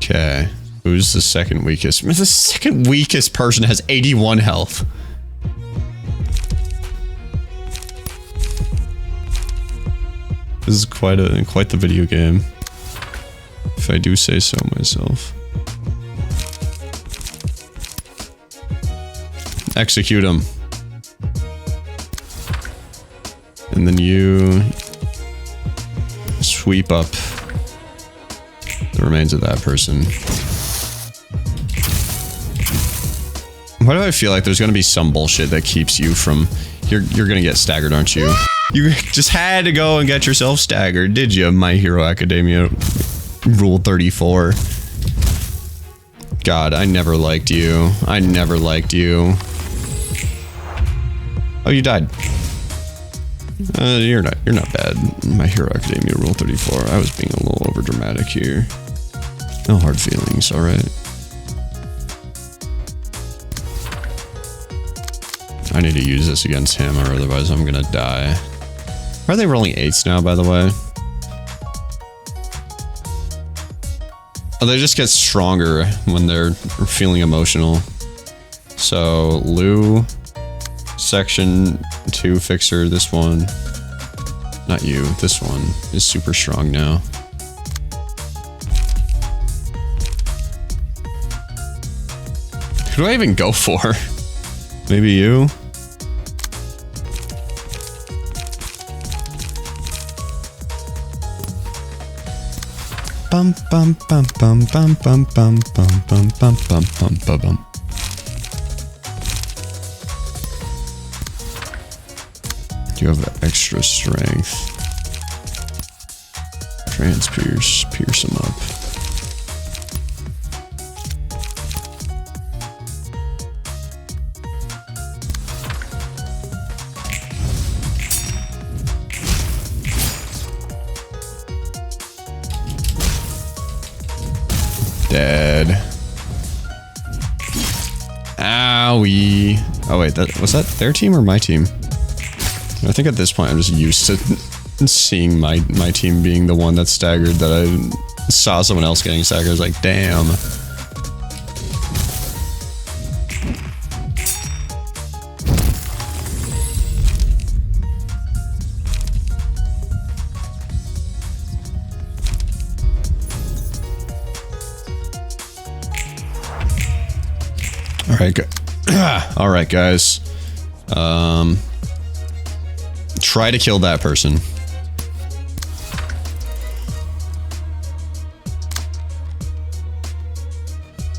Speaker 1: Okay, who's the second weakest? The second weakest person has 81 health. This is quite the video game, if I do say so myself. Execute him. And then you sweep up the remains of that person. Why do I feel like there's gonna be some bullshit that keeps you from... You're gonna get staggered, aren't you? You just had to go and get yourself staggered, did you, My Hero Academia Rule 34? God, I never liked you. I never liked you. Oh, you died. You're not bad. My Hero Academia Rule 34. I was being a little over dramatic here. No hard feelings, alright? I need to use this against him, or otherwise I'm gonna die. Why are they rolling 8s now, by the way? Oh, they just get stronger when they're feeling emotional. So, Liu, Section 2 Fixer, this one. Not you, this one is super strong now. Who do I even go for? Maybe you? Bum bum bum bum bum bum bum bum bum bum bum bum bum bum. You have extra strength. Pierce him up. Dead. Owie. Oh wait, was that their team or my team? I think at this point I'm just used to seeing my team being the one that's staggered, that I saw someone else getting staggered. I was like, damn. Alright, guys. Try to kill that person.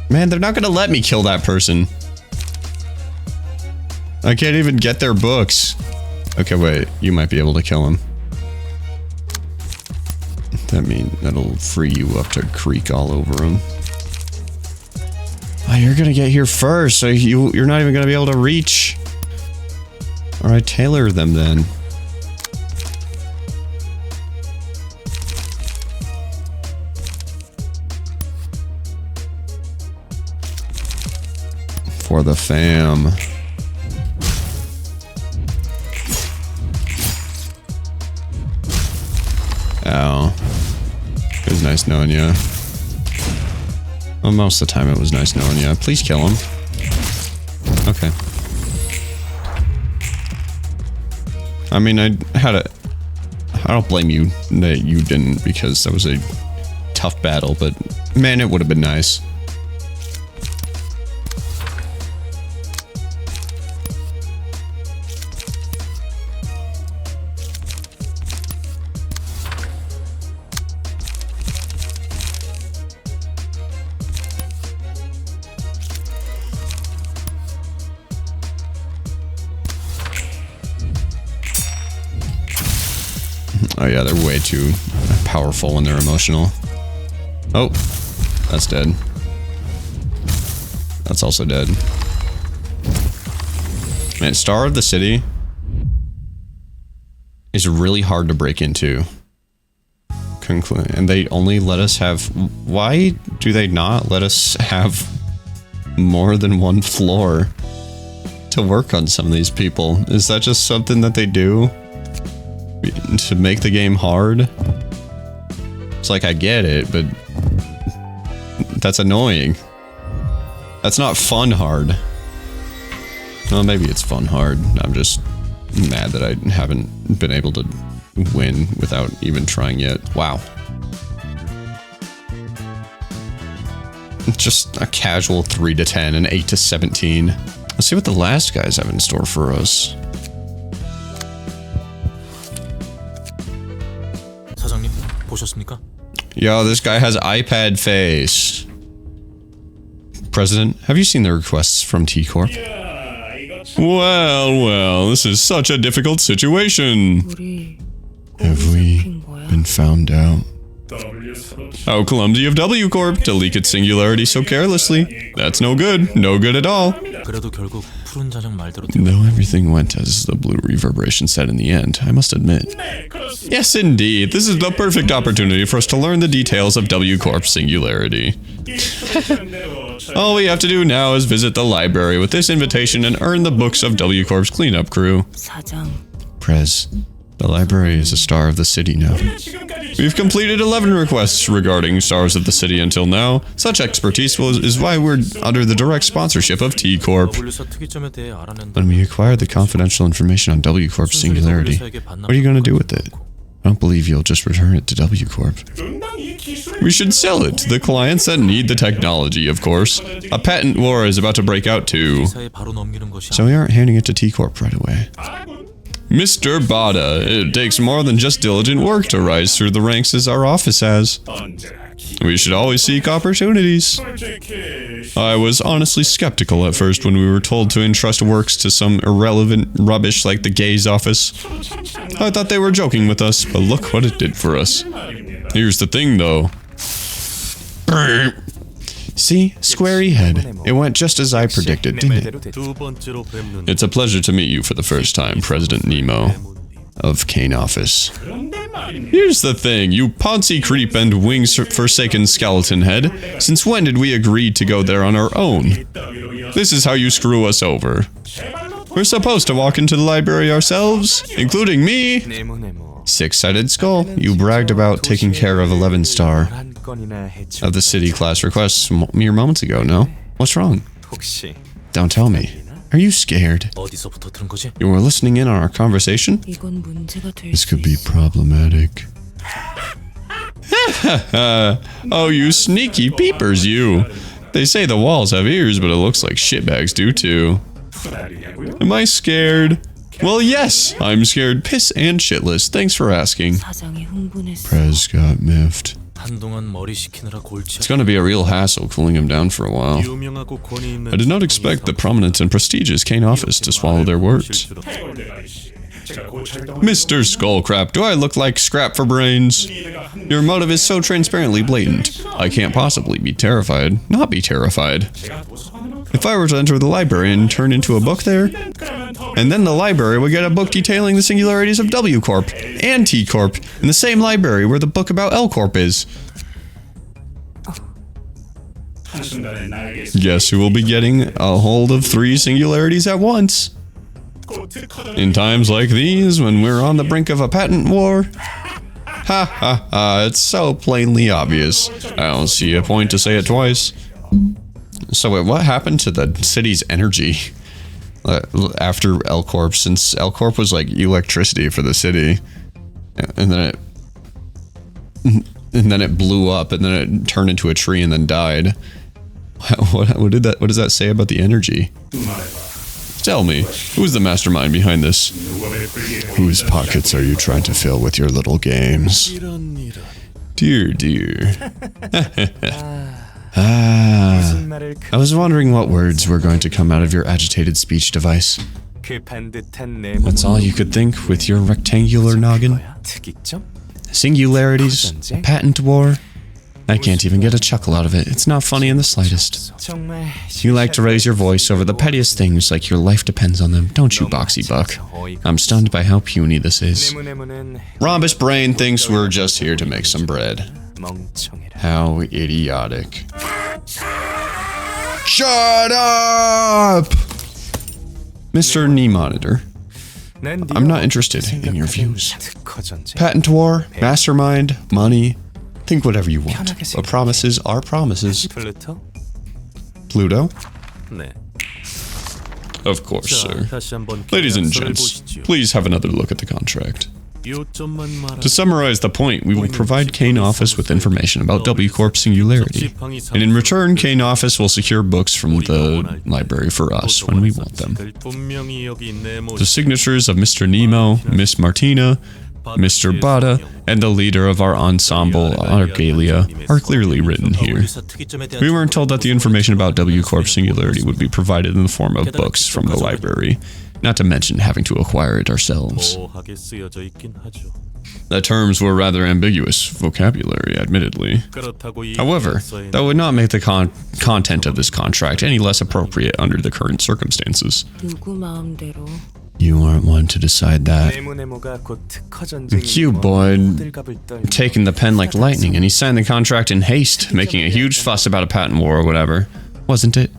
Speaker 1: Man, they're not gonna let me kill that person. I can't even get their books. Okay, wait. You might be able to kill him. That'll free you up to creak all over him. Oh, you're gonna get here first, so you're not even gonna be able to reach. Alright, tailor them then. For the fam. Ow. It was nice knowing you. Well, most of the time it was nice knowing you. Please kill him. Okay. I mean, I don't blame you that you didn't, because that was a tough battle, but man, it would have been nice. Oh yeah, they're way too powerful when they're emotional. Oh, that's dead. That's also dead. Man, Star of the City is really hard to break into. And they only let us have... Why do they not let us have more than one floor to work on some of these people? Is that just something that they do to make the game hard? It's like, I get it, but that's annoying. That's not fun hard. Well, maybe it's fun hard. I'm just mad that I haven't been able to win without even trying yet. Wow. Just a casual 3 to 10 and 8 to 17. Let's see what the last guys have in store for us.
Speaker 5: 사장님, 보셨습니까?
Speaker 1: Yo, this guy has iPad face. President, have you seen the requests from T-Corp? Well, this is such a difficult situation. Have we been found out? How clumsy of W Corp to leak its singularity so carelessly. That's no good. No good at all. Though everything went as the Blue Reverberation said in the end, I must admit. Yes, indeed. This is the perfect opportunity for us to learn the details of W Corp's singularity. All we have to do now is visit the library with this invitation and earn the books of W Corp's cleanup crew. Prez, the library is a star of the city now. We've completed 11 requests regarding stars of the city until now. Such expertise is why we're under the direct sponsorship of T-Corp. When we acquired the confidential information on W Corp's singularity, what are you going to do with it? I don't believe you'll just return it to W Corp. We should sell it to the clients that need the technology, of course. A patent war is about to break out too. So we aren't handing it to T-Corp right away. Mr. Bada, it takes more than just diligent work to rise through the ranks as our office has. We should always seek opportunities. I was honestly skeptical at first when we were told to entrust works to some irrelevant rubbish like the Gaze office. I thought they were joking with us, but look what it did for us. Here's the thing though. See? Squarey head. It went just as I predicted, didn't it? It's a pleasure to meet you for the first time, President Nemo of Kane Office. Here's the thing, you Ponzi creep and wings-forsaken skeleton head. Since when did we agree to go there on our own? This is how you screw us over. We're supposed to walk into the library ourselves, including me. Six-sided skull, you bragged about taking care of 11 star of the city class requests mere moments ago, no? What's wrong? Don't tell me. Are you scared? You were listening in on our conversation? This could be problematic. Oh, you sneaky peepers, you. They say the walls have ears, but it looks like shitbags do too. Am I scared? Well, yes, I'm scared piss and shitless. Thanks for asking. Prez got miffed. It's gonna be a real hassle cooling him down for a while. I did not expect the prominent and prestigious Kane office to swallow their words. Mr. Skullcrap, do I look like scrap for brains? Your motive is so transparently blatant. I can't possibly be terrified. Not be terrified. If I were to enter the library and turn into a book there, and then the library would get a book detailing the singularities of W Corp and T Corp in the same library where the book about L Corp is. Guess who will be getting a hold of 3 singularities at once? In times like these, when we're on the brink of a patent war? Ha ha ha, it's so plainly obvious. I don't see a point to say it twice. So wait, what happened to the city's energy after L Corp, since L Corp was like electricity for the city, and then it blew up, and then it turned into a tree and then died. What does that say about the energy? Tell me, who's the mastermind behind this? Whose pockets are you trying to fill with your little games? Dear, dear. I was wondering what words were going to come out of your agitated speech device. That's all you could think with your rectangular noggin? Singularities? A patent war? I can't even get a chuckle out of it. It's not funny in the slightest. You like to raise your voice over the pettiest things like your life depends on them, don't you, Boxy Buck? I'm stunned by how puny this is. Rhombus Brain thinks we're just here to make some bread. How idiotic. Shut up! Mr. Knee Monitor. I'm not interested in your views. Patent war, mastermind, money. Think whatever you want, but promises are promises. Pluto? Of course, sir. Ladies and gents, please have another look at the contract. To summarize the point, we will provide Kane Office with information about W Corp singularity, and in return, Kane Office will secure books from the library for us when we want them. The signatures of Mr. Nemo, Miss Martina, Mr. Bada, and the leader of our ensemble, Argalia, are clearly written here. We weren't told that the information about W Corp Singularity would be provided in the form of books from the library, not to mention having to acquire it ourselves. The terms were rather ambiguous vocabulary, admittedly. However, that would not make the content of this contract any less appropriate under the current circumstances. You aren't one to decide that. Cute boy taking the pen like lightning, and he signed the contract in haste, making a huge fuss about a patent war or whatever. Wasn't it?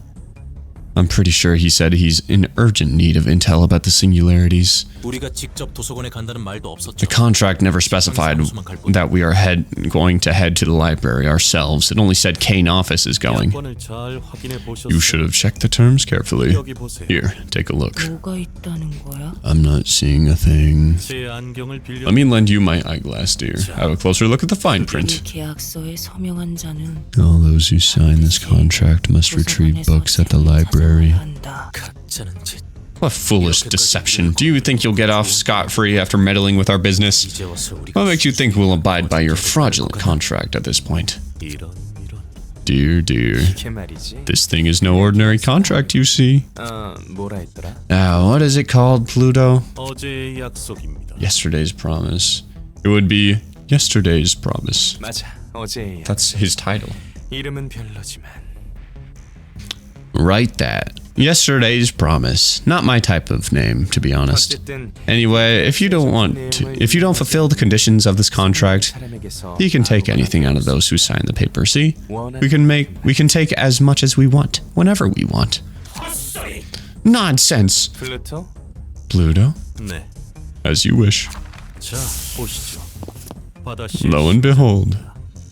Speaker 1: I'm pretty sure he said he's in urgent need of intel about the singularities. The contract never specified that we are going to head to the library ourselves. It only said Kane Office is going. You should have checked the terms carefully. Here, take a look. I'm not seeing a thing. Let me lend you my eyeglass, dear. Have a closer look at the fine print. All those who sign this contract must retrieve books at the library. What foolish deception. Do you think you'll get off scot-free after meddling with our business? What makes you think we'll abide by your fraudulent contract at this point? Dear, this thing is no ordinary contract, you see. Now, what is it called, Pluto? Yesterday's Promise. It would be Yesterday's Promise. That's his title. Write that. Yesterday's Promise. Not my type of name, to be honest. Anyway, if you don't fulfill the conditions of this contract, you can take anything out of those who sign the paper. See? We can take as much as we want, whenever we want. Nonsense. Pluto? As you wish. Lo and behold,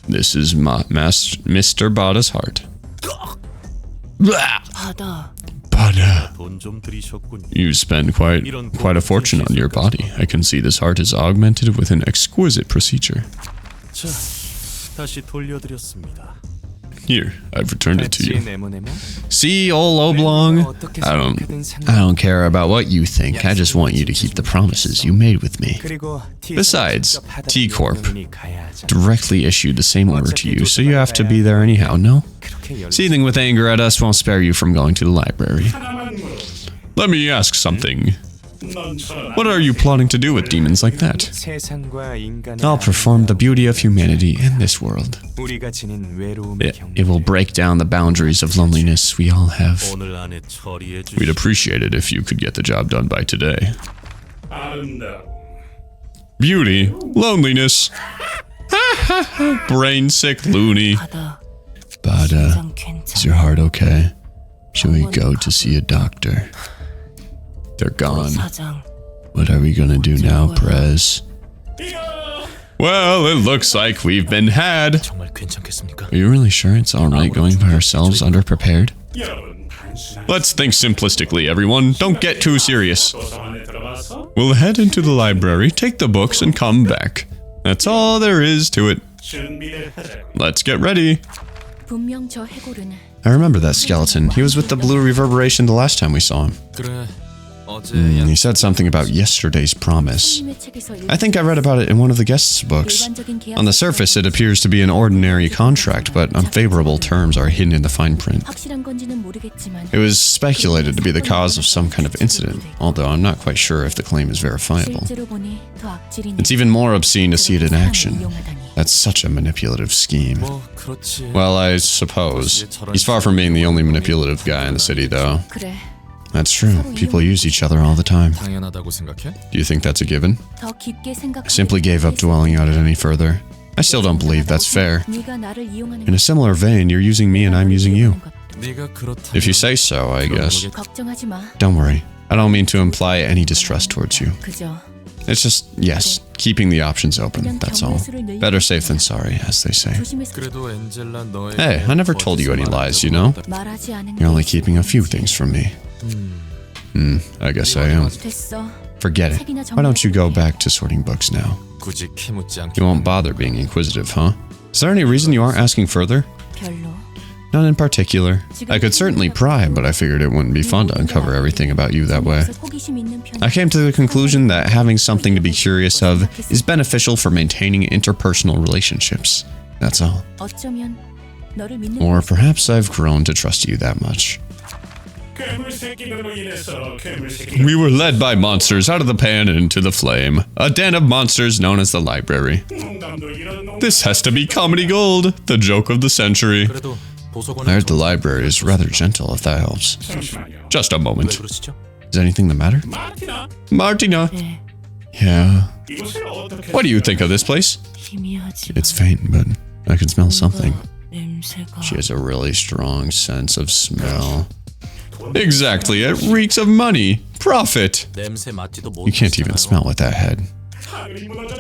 Speaker 1: this is Mr. Bada's heart. Bada. You spend quite a fortune on your body. I can see this heart is augmented with an exquisite procedure. Here, I've returned it to you. See, old Oblong? I don't care about what you think. I just want you to keep the promises you made with me. Besides, T Corp directly issued the same order to you, so you have to be there anyhow, no? Seething with anger at us won't spare you from going to the library. Let me ask something. What are you plotting to do with demons like that? I'll perform the beauty of humanity in this world. It will break down the boundaries of loneliness we all have. We'd appreciate it if you could get the job done by today. Beauty, loneliness. Brain sick loony. Bada, is your heart okay? Should we go to see a doctor? They're gone. What are we gonna do now, Prez? Well, it looks like we've been had. Are you really sure it's alright going by ourselves underprepared? Let's think simplistically, everyone. Don't get too serious. We'll head into the library, take the books, and come back. That's all there is to it. Let's get ready. I remember that skeleton. He was with the Blue Reverberation the last time we saw him. He said something about Yesterday's Promise. I think I read about it in one of the guests' books. On the surface, it appears to be an ordinary contract, but unfavorable terms are hidden in the fine print. It was speculated to be the cause of some kind of incident, although I'm not quite sure if the claim is verifiable. It's even more obscene to see it in action. That's such a manipulative scheme. Well, I suppose. He's far from being the only manipulative guy in the city, though. That's true. People use each other all the time. Do you think that's a given? I simply gave up dwelling on it any further. I still don't believe that's fair. In a similar vein, you're using me and I'm using you. If you say so, I guess. Don't worry. I don't mean to imply any distrust towards you. It's just, yes, keeping the options open, that's all. Better safe than sorry, as they say. Hey, I never told you any lies, you know? You're only keeping a few things from me. I guess I am. Forget it. Why don't you go back to sorting books now? You won't bother being inquisitive, huh? Is there any reason you aren't asking further? None in particular. I could certainly pry, but I figured it wouldn't be fun to uncover everything about you that way. I came to the conclusion that having something to be curious of is beneficial for maintaining interpersonal relationships. That's all. Or perhaps I've grown to trust you that much. We were led by monsters out of the pan and into the flame. A den of monsters known as the library. This has to be comedy gold, the joke of the century. I heard the library is rather gentle, if that helps. Just a moment. Is anything the matter? Martina! Yeah. What do you think of this place? It's faint, but I can smell something. She has a really strong sense of smell. Exactly, it reeks of money, profit. You can't even smell with that head.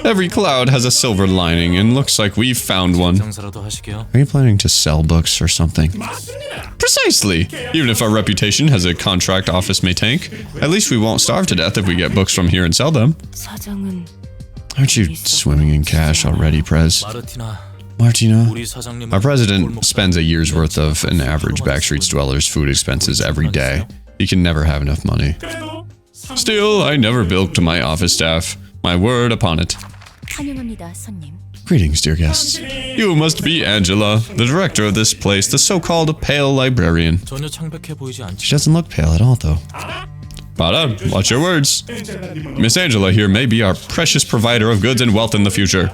Speaker 1: Every cloud has a silver lining, and looks like we've found one. Are you planning to sell books or something? Precisely! Even if our reputation as a contract office may tank, at least we won't starve to death if we get books from here and sell them. Aren't you swimming in cash already, Prez? Martina, our president spends a year's worth of an average backstreets dweller's food expenses every day. He can never have enough money. Still, I never bilked my office staff. My word upon it. Greetings, dear guests. You must be Angela, the director of this place, the so-called pale librarian. She doesn't look pale at all, though. Para, watch your words. Miss Angela here may be our precious provider of goods and wealth in the future.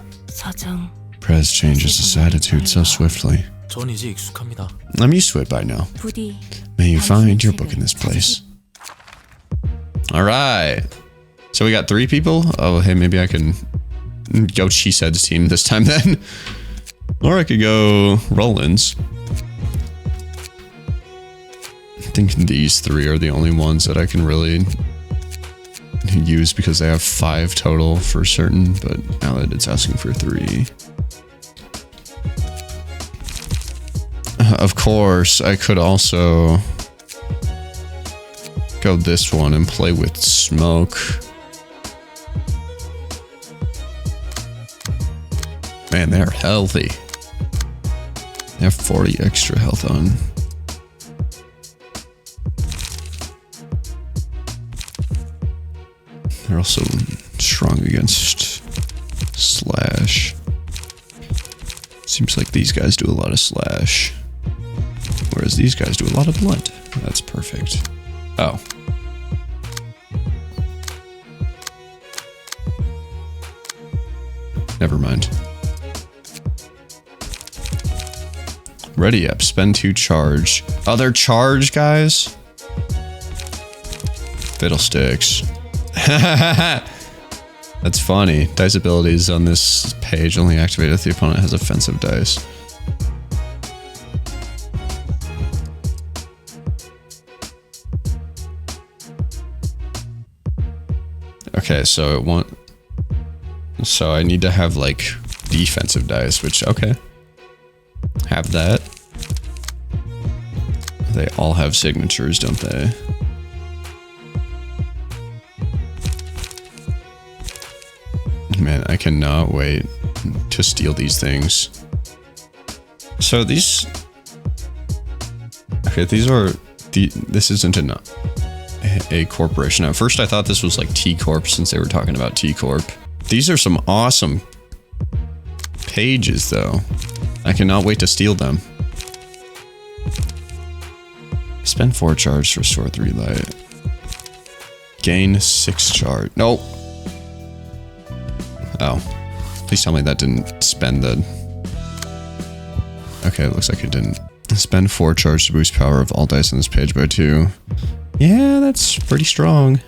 Speaker 1: Prez changes his attitude so swiftly. I'm used to it by now. May you find your book in this place. Alright. So we got 3 people? Oh, hey, maybe I can go She Said's team this time then. Or I could go Roland's. I think these 3 are the only ones that I can really use because they have 5 total for certain, but now that it's asking for 3. Of course, I could also go this one and play with smoke. Man, they're healthy. They have 40 extra health on. They're also strong against slash. Seems like these guys do a lot of slash. Whereas these guys do a lot of blood. That's perfect. Oh. Never mind. Ready up. Spend 2 charge. Oh, they're charge, guys? Fiddlesticks. That's funny. Dice abilities on this page only activate if the opponent has offensive dice. Okay, so so I need to have like defensive dice, which okay. Have that. They all have signatures, don't they? Man, I cannot wait to steal these things. So these... Okay, these are... This isn't a corporation. At first I thought this was like T-Corp since they were talking about T-Corp. These are some awesome pages though. I cannot wait to steal them. Spend 4 charge to restore 3 light. Gain 6 charge. Nope. Oh. Please tell me that didn't spend the... Okay, it looks like it didn't. Spend 4 charge to boost power of all dice on this page by 2. Yeah, that's pretty strong.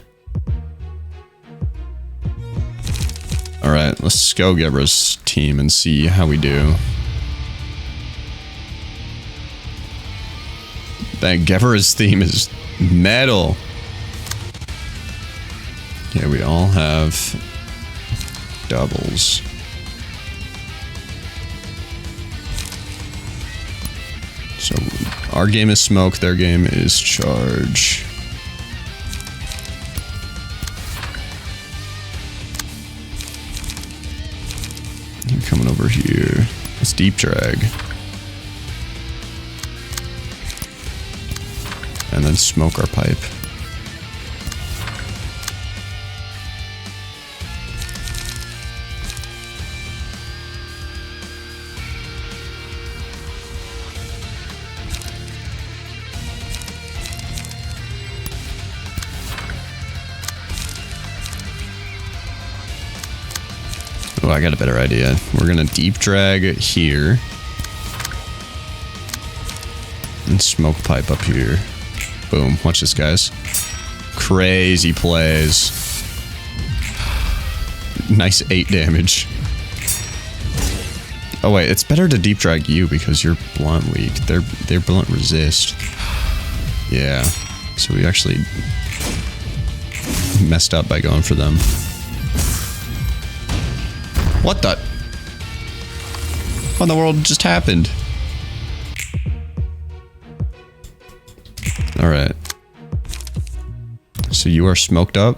Speaker 1: Alright, let's go Gebra's team and see how we do. That Gebra's theme is metal. Yeah, we all have doubles. So our game is smoke, their game is charge. You're coming over here. Let's deep drag. and then smoke our pipe. Oh, I got a better idea. We're gonna deep drag here. And smoke pipe up here. Boom. Watch this, guys. Crazy plays. Nice 8 damage. Oh wait, it's better to deep drag you because you're blunt weak. They're blunt resist. Yeah. So we actually messed up by going for them. What the? What in the world just happened? Alright. So you are smoked up.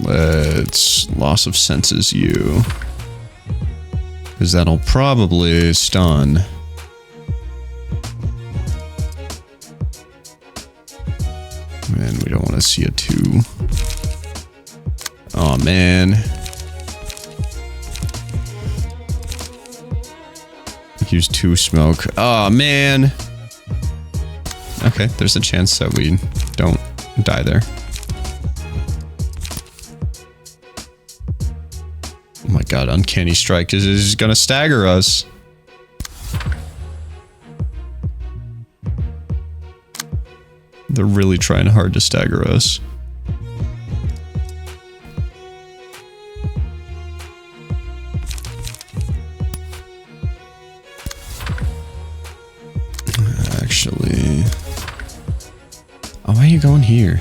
Speaker 1: Let's loss of senses you. Because that'll probably stun. Man, we don't want to see a 2. Oh man. Use 2 smoke. Oh man. Okay, there's a chance that we don't die there. Oh my god, Uncanny Strike is gonna stagger us. They're really trying hard to stagger us. Actually... Oh, why are you going here?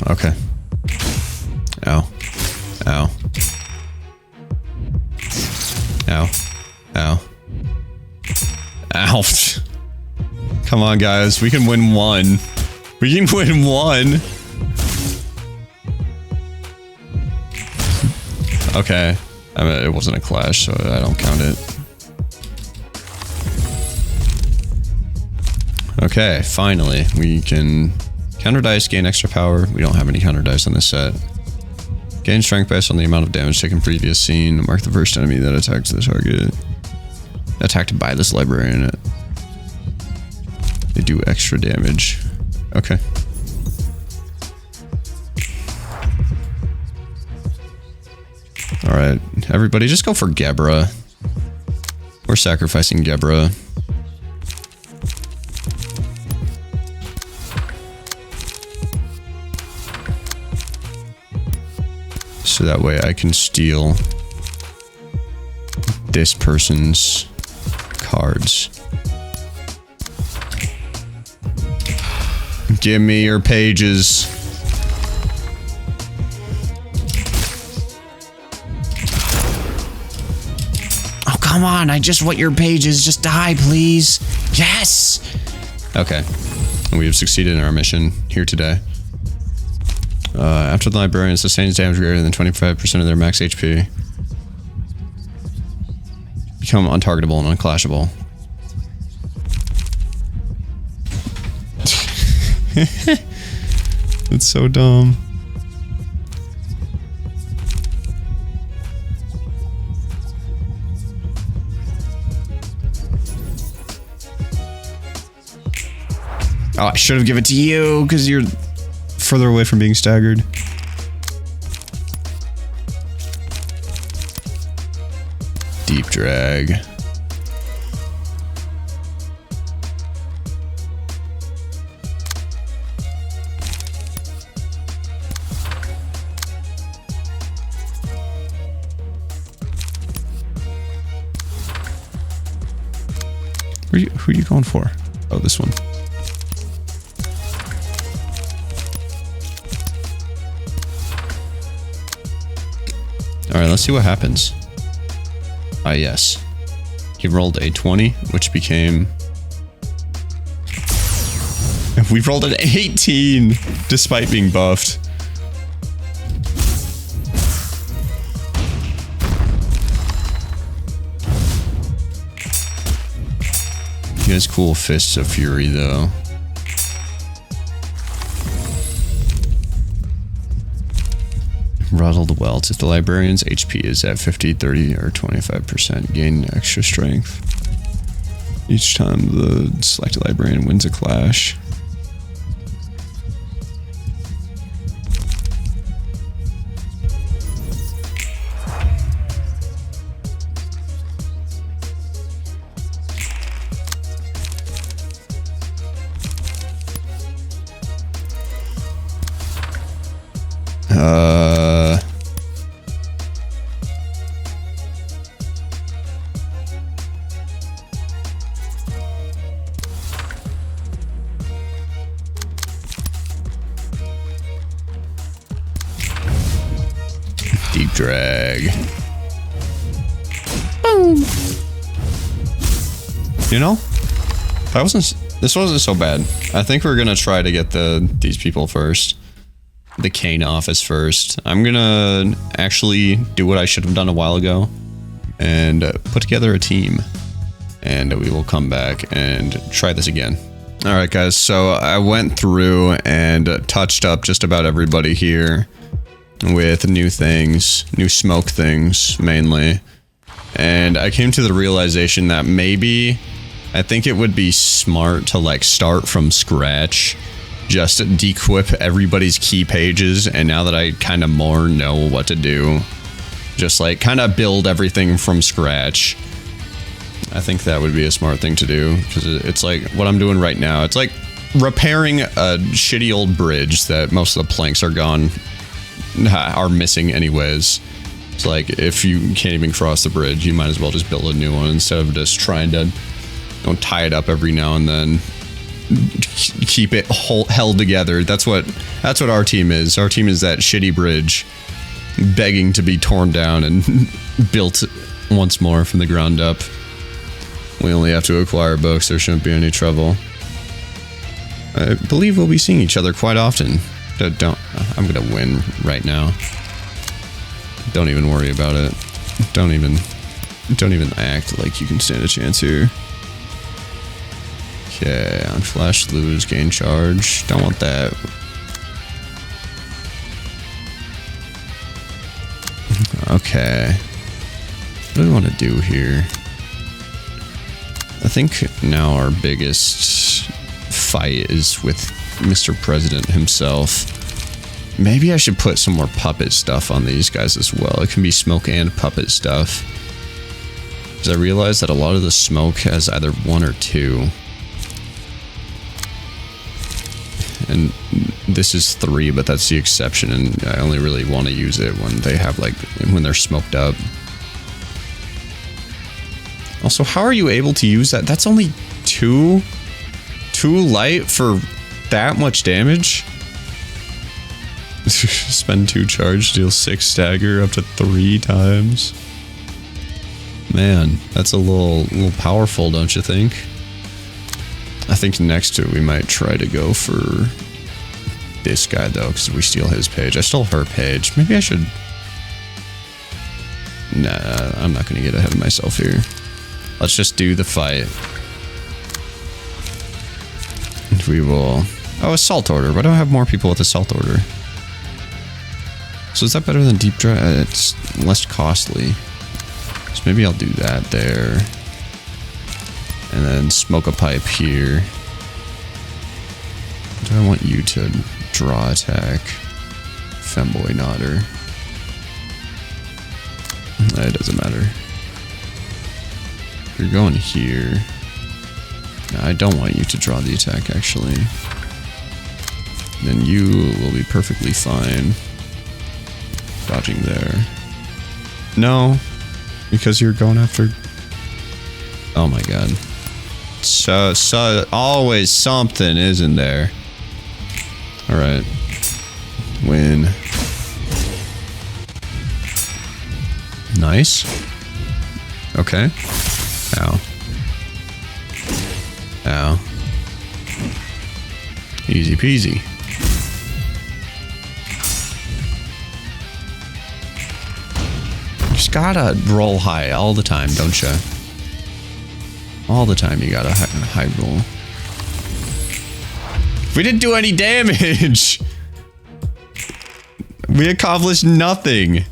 Speaker 1: Okay. Ow. Ow. Ow. Ow. Ow. Come on, guys. We can win 1. We can win 1. Okay. I mean, it wasn't a clash, so I don't count it. Okay, finally. We can counter dice, gain extra power. We don't have any counter dice on this set. Gain strength based on the amount of damage taken previous scene. Mark the first enemy that attacks the target. Attacked by this librarian. They do extra damage. Okay. Alright, everybody just go for Gebra. We're sacrificing Gebra. So that way I can steal this person's cards. Give me your pages. Oh, come on. I just want your pages. Just die, please. Yes. Okay. We have succeeded in our mission here today. After the librarian sustains damage greater than 25% of their max HP, become untargetable and unclashable. It's so dumb. Oh, I should have given it to you because you're further away from being staggered. Deep drag. Who are you going for? Oh, this one. Alright, let's see what happens. Ah, yes. He rolled a 20, which became... We rolled an 18, despite being buffed. He has cool Fists of Fury, though. Ruddled Welt. If the librarian's HP is at 50, 30, or 25%, gain extra strength. Each time the selected librarian wins a clash. Deep drag. Boom. You know, this wasn't so bad. I think we're gonna try to get these people first. The Kane office first. I'm gonna actually do what I should have done a while ago and put together a team, and we will come back and try this again. All right, guys. So I went through and touched up just about everybody here with new things, new smoke things mainly, and I came to the realization that maybe I think it would be smart to like start from scratch. Just dequip everybody's key pages, and now that I kind of more know what to do, just like kind of build everything from scratch. I think that would be a smart thing to do, because it's like what I'm doing right now. It's like repairing a shitty old bridge that most of the planks are gone, are missing anyways. It's like if you can't even cross the bridge, you might as well just build a new one instead of just trying to tie it up every now and then. Keep it held together. That's what our team is. Our team is that shitty bridge begging to be torn down and built once more from the ground up. We only have to acquire books. There shouldn't be any trouble. I believe we'll be seeing each other quite often. I'm gonna win right now. Don't even worry about it. Don't even act like you can stand a chance here. Okay, on flash, lose, gain charge. Don't want that. Okay. What do we want to do here? I think now our biggest fight is with Mr. President himself. Maybe I should put some more puppet stuff on these guys as well. It can be smoke and puppet stuff. Because I realized that a lot of the smoke has either one or two. And this is 3, but that's the exception, and I only really want to use it when they have when they're smoked up. Also, how are you able to use that? That's only 2 light for that much damage? Spend 2 charge, deal 6 stagger up to 3 times. Man, that's a little powerful, don't you think? I think next to it, we might try to go for this guy, though, because we steal his page. I stole her page. Maybe I should... Nah, I'm not going to get ahead of myself here. Let's just do the fight. And we will... Oh, Assault Order. Why don't I have more people with Assault Order? So is that better than Deep Drag? It's less costly. So maybe I'll do that there. And then smoke a pipe here. Do I want you to draw attack? Femboy Nodder. It doesn't matter. You're going here. No, I don't want you to draw the attack, actually. Then you will be perfectly fine. Dodging there. No, because you're going after... Oh my god. So always something, isn't there? Alright. Win. Nice. Okay. Ow. Ow. Easy peasy. Just gotta roll high all the time, don't you? All the time you gotta high roll. We didn't do any damage! We accomplished nothing!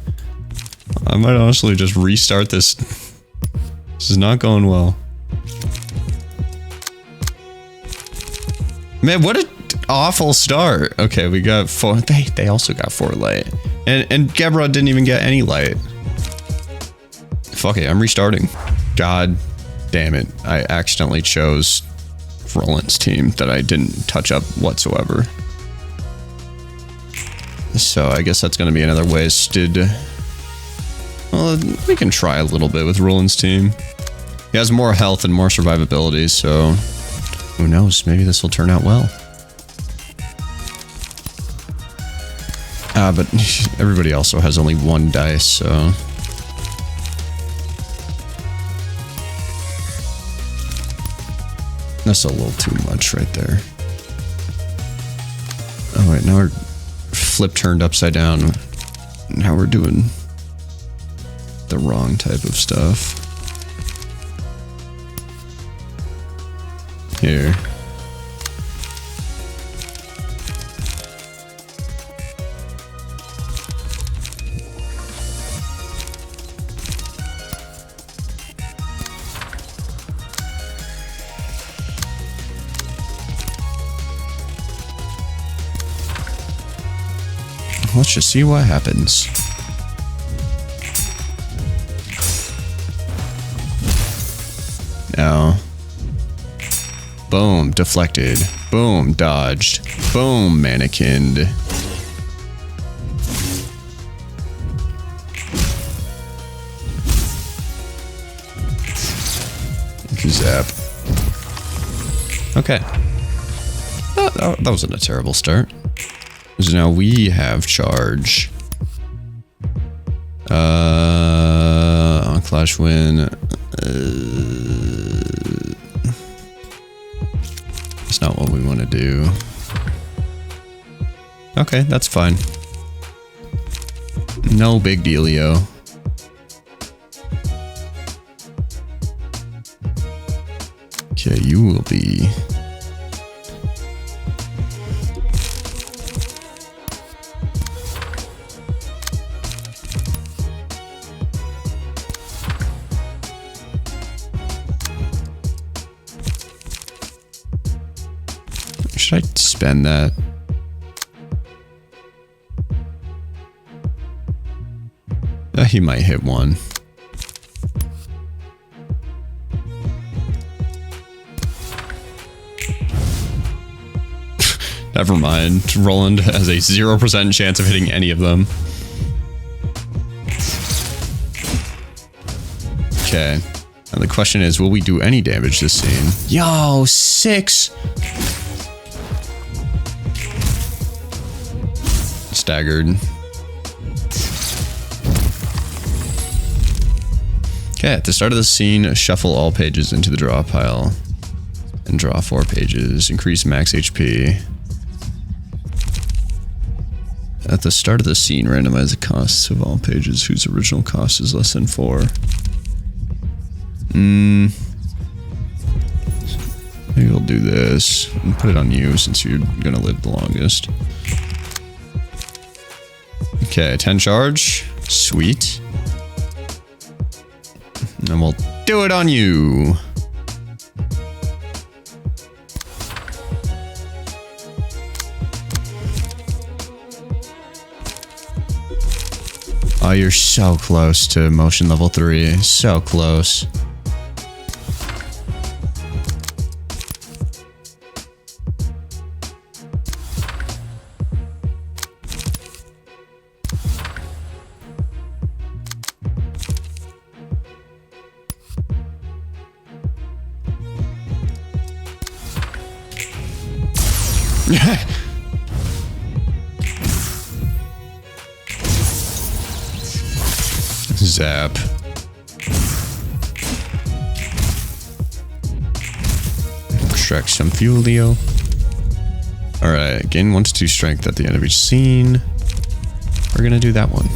Speaker 1: I might honestly just restart this. This is not going well. Man, what an awful start. Okay, we got 4. They also got 4 light. And Gebra didn't even get any light. Fuck it, I'm restarting. God damn it. I accidentally chose Roland's team that I didn't touch up whatsoever. So I guess that's going to be another wasted. Well, we can try a little bit with Roland's team. He has more health and more survivability, so who knows? Maybe this will turn out well. But everybody also has only 1 dice, so. That's a little too much right there. Oh wait, now we're flip turned upside down. Now we're doing the wrong type of stuff. Here. Let's just see what happens. Now. Boom, deflected. Boom, dodged. Boom, mannequined. Zap. Okay. That wasn't a terrible start. So now we have charge. On Clash Win. That's not what we want to do. Okay, that's fine. No big dealio. Okay, you will be... Should I spend that? He might hit one. Never mind. Roland has a 0% chance of hitting any of them. Okay. And the question is, will we do any damage this scene? Yo, 6! Staggered. Okay, at the start of the scene, shuffle all pages into the draw pile. And draw 4 pages. Increase max HP. At the start of the scene, randomize the costs of all pages whose original cost is less than 4. Maybe we'll do this. And put it on you since you're gonna live the longest. Okay, 10 charge. Sweet. And we'll do it on you. Oh, you're so close to motion level 3. So close. zap. Extract some Fulio. Alright, gain 1 to 2 strength at the end of each scene. We're gonna do that one.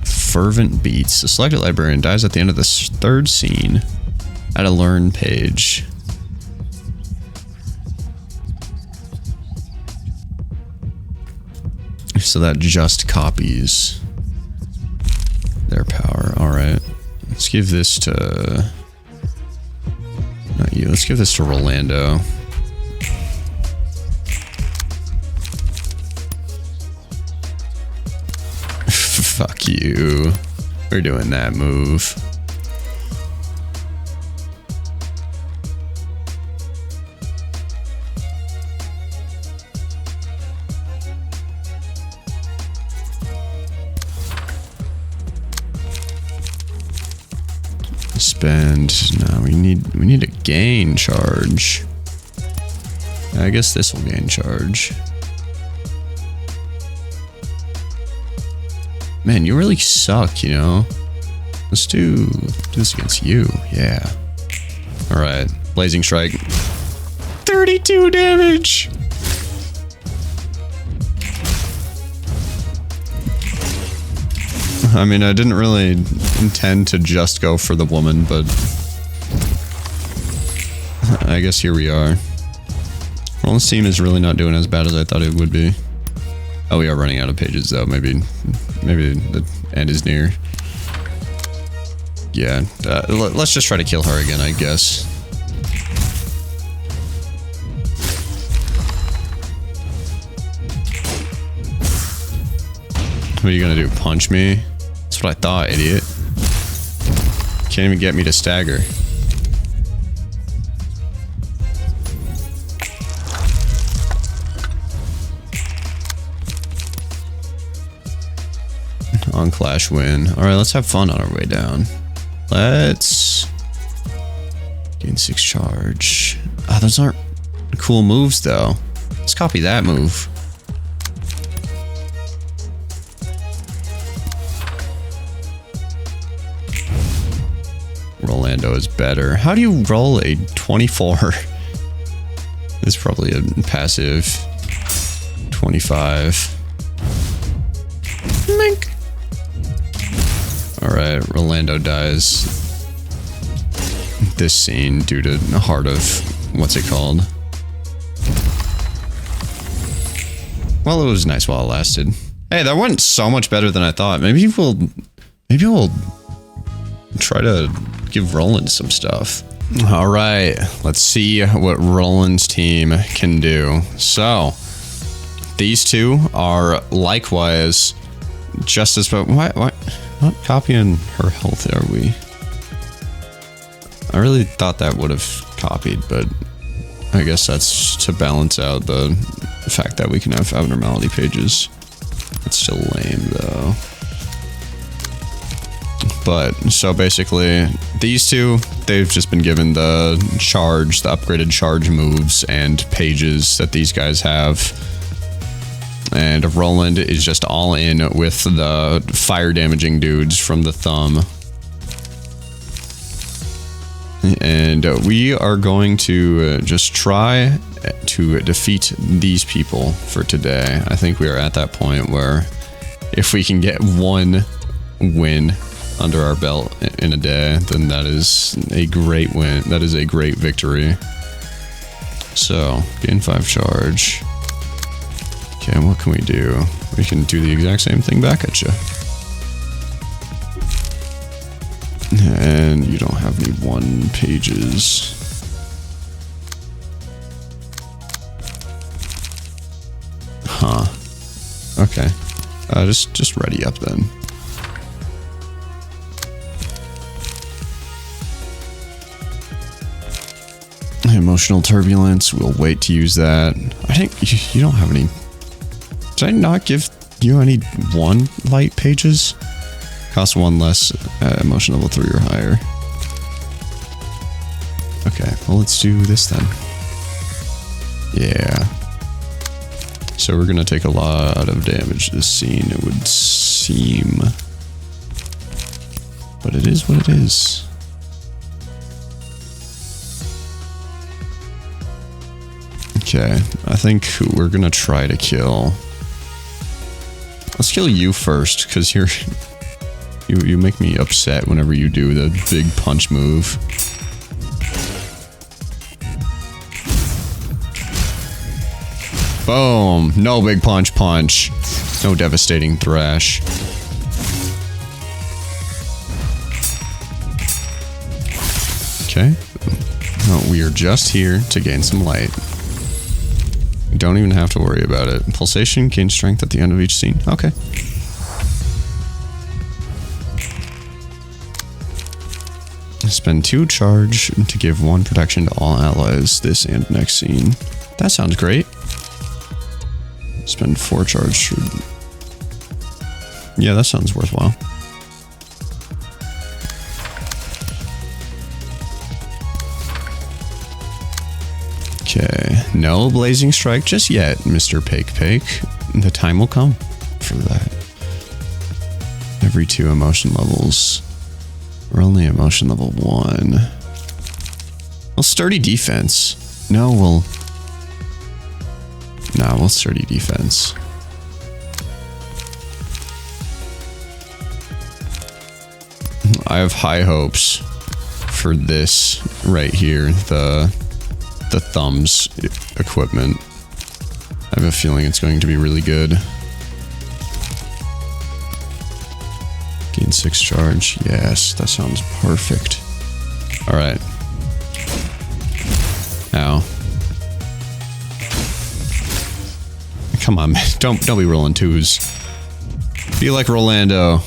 Speaker 1: Fervent Beats. The selected librarian dies at the end of the 3rd scene. At a learn page. So that just copies their power. Alright. Let's give this to... Not you. Let's give this to Rolando. Fuck you. We're doing that move. Spend. No, we need a gain charge. I guess this will gain charge. Man, you really suck, you know? Let's do this against you. Yeah. Alright. Blazing Strike. 32 damage! I mean, I didn't really intend to just go for the woman, but I guess here we are. Well, this team is really not doing as bad as I thought it would be. Oh, we are running out of pages, though. Maybe the end is near. Yeah, let's just try to kill her again, I guess. What are you gonna do? Punch me? That's what I thought, idiot. Can't even get me to stagger. On Clash win. Alright, let's have fun on our way down. Let's gain 6 charge. Ah, those aren't cool moves though. Let's copy that move. Rolando is better. How do you roll a 24? This is probably a passive 25. Mink. Alright, Rolando dies this scene due to the heart of what's it called? Well, it was nice while it lasted. Hey, that went so much better than I thought. Maybe we'll try to give Roland some stuff. Alright, let's see what Roland's team can do. So, these two are likewise just as... Why? Not copying her health, are we? I really thought that would have copied, but I guess that's to balance out the fact that we can have abnormality pages. That's still lame, though. But, so basically, these two, they've just been given the charge, the upgraded charge moves and pages that these guys have. And Roland is just all in with the fire damaging dudes from the thumb. And we are going to just try to defeat these people for today. I think we are at that point where if we can get one win under our belt in a day, then that is a great win. That is a great victory. So, gain 5 charge. Okay, and what can we do? We can do the exact same thing back at you. And you don't have any 1 pages. Huh. Okay. Just ready up then. Emotional turbulence. We'll wait to use that. I think you don't have any. Did I not give you any 1 light pages? Cost 1 less emotion level 3 or higher. Okay, well let's do this then. Yeah. So we're gonna take a lot of damage this scene, it would seem. But it is what it is. Okay, I think we're gonna try to kill. Let's kill you first, because you make me upset whenever you do the big punch move. Boom! No big punch. No devastating thrash. Okay. No, we are just here to gain some light. We don't even have to worry about it. Pulsation gains strength at the end of each scene. Okay. Spend 2 charge to give 1 protection to all allies this and next scene. That sounds great. Spend 4 charge. Yeah, that sounds worthwhile. Okay, no blazing strike just yet, Mr. PakPak. The time will come for that. Every 2 emotion levels. We're only emotion level 1. Well, sturdy defense. No, we'll sturdy defense. I have high hopes for this right here, the thumbs equipment. I have a feeling it's going to be really good. Gain 6 charge. Yes, that sounds perfect. Alright. Ow. Come on, man. Don't be rolling 2s. Be like Rolando.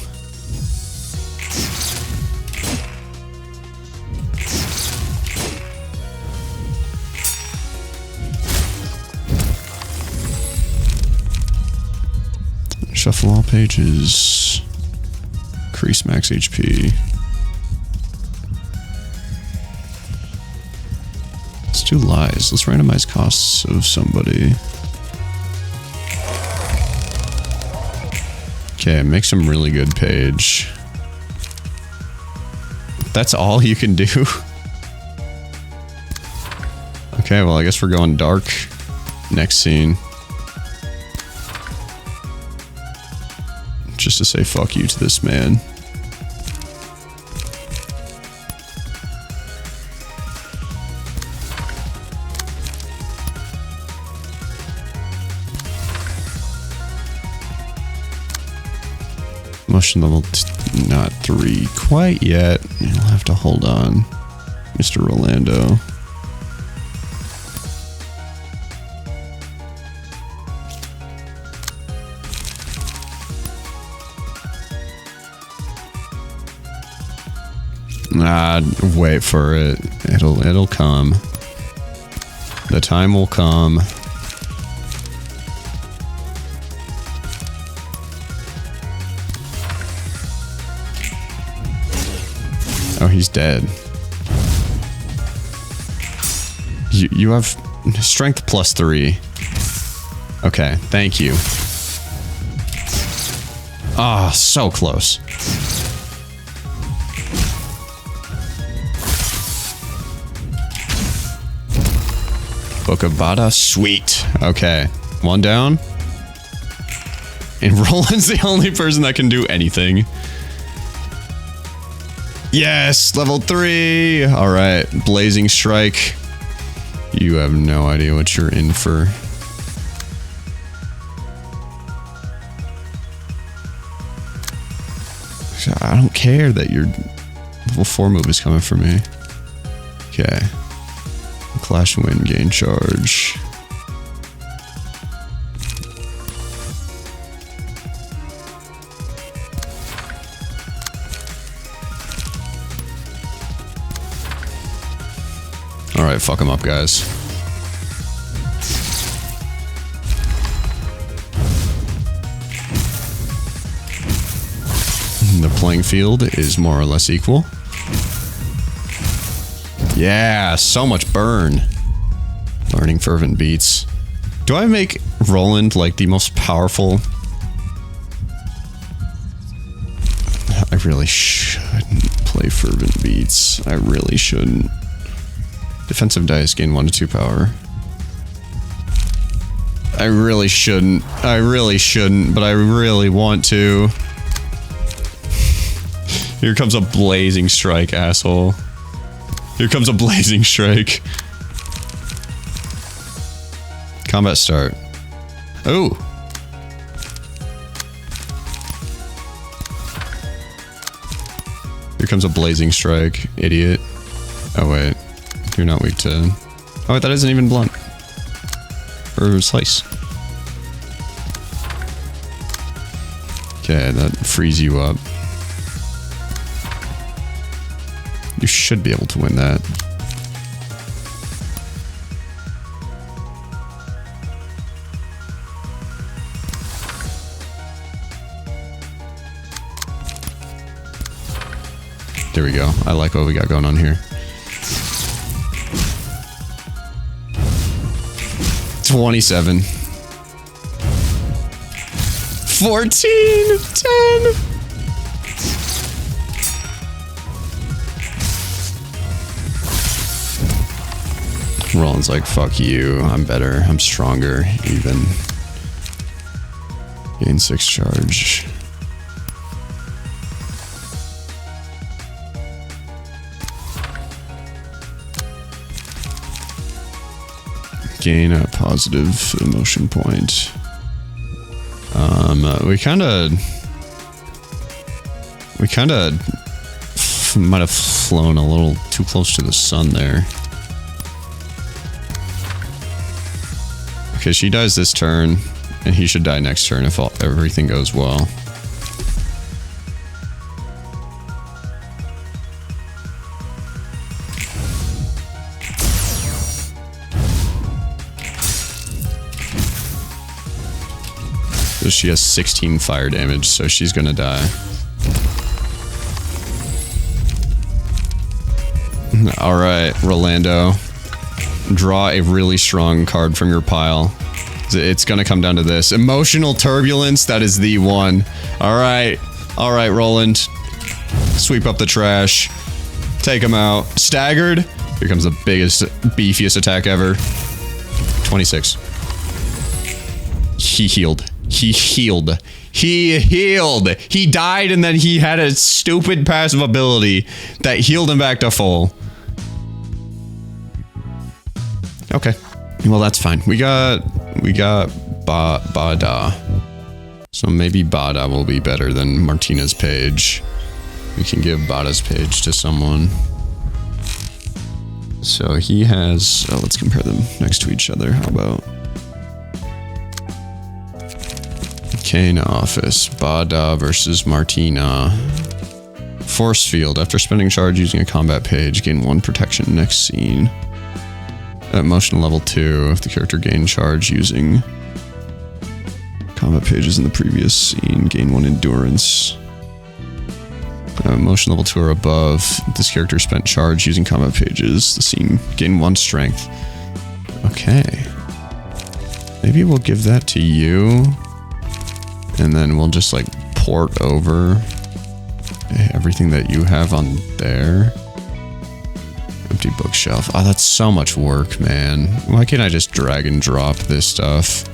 Speaker 1: Shuffle all pages. Increase max HP. Let's do lies. Let's randomize costs of somebody. Okay, make some really good page. That's all you can do? Okay, well I guess we're going dark. Next scene. Just to say fuck you to this man. Motion level not 3 quite yet. You'll have to hold on, Mr. Rolando. Wait for it. It'll come. The time will come. Oh, he's dead. You have strength plus 3. Okay, thank you. Ah, so close. Book of Bada, sweet. Okay, 1 down. And Roland's the only person that can do anything. Yes, level 3. All right, blazing strike. You have no idea what you're in for. I don't care that your level 4 move is coming for me. Okay. Clash win, gain charge. Alright, fuck him up, guys. The playing field is more or less equal. Yeah, so much burn. Learning fervent beats. Do I make Roland like the most powerful I really shouldn't play Fervent Beats. I really shouldn't. Defensive dice gain 1 to 2 power. I really shouldn't. I really shouldn't, but I really want to. Here comes a blazing strike, asshole. Here comes a blazing strike. Combat start. Oh! Here comes a blazing strike, idiot. Oh wait, you're not weak to... Oh wait, that isn't even blunt. Or slice. Okay, that frees you up. You should be able to win that. There we go. I like what we got going on here. 27. 14. 10. Roland's like, fuck you. I'm better. I'm stronger. Even. Gain 6 charge. Gain a positive emotion point. We kind of might have flown a little too close to the sun there. Okay, she dies this turn, and he should die next turn if everything goes well. So she has 16 fire damage, so she's gonna die. Alright, Rolando. Draw a really strong card from your pile. It's gonna come down to this. Emotional Turbulence, that is the one. Alright. Alright, Roland. Sweep up the trash. Take him out. Staggered. Here comes the biggest, beefiest attack ever. 26. He healed. He healed. He healed. He died and then he had a stupid passive ability that healed him back to full. Okay. Well, that's fine. We got Bada. So maybe Bada will be better than Martina's page. We can give Bada's page to someone. So he has... Oh, let's compare them next to each other. How about... Kane Office. Bada versus Martina. Force Field. After spending charge using a combat page, gain 1 protection next scene. At motion level 2, if the character gained charge using combat pages in the previous scene, gain 1 endurance. Motion level 2 or above, if this character spent charge using combat pages, the scene gain 1 strength. Okay. Maybe we'll give that to you. And then we'll just like port over everything that you have on there. Empty bookshelf. Oh, that's so much work, man. Why can't I just drag and drop this stuff?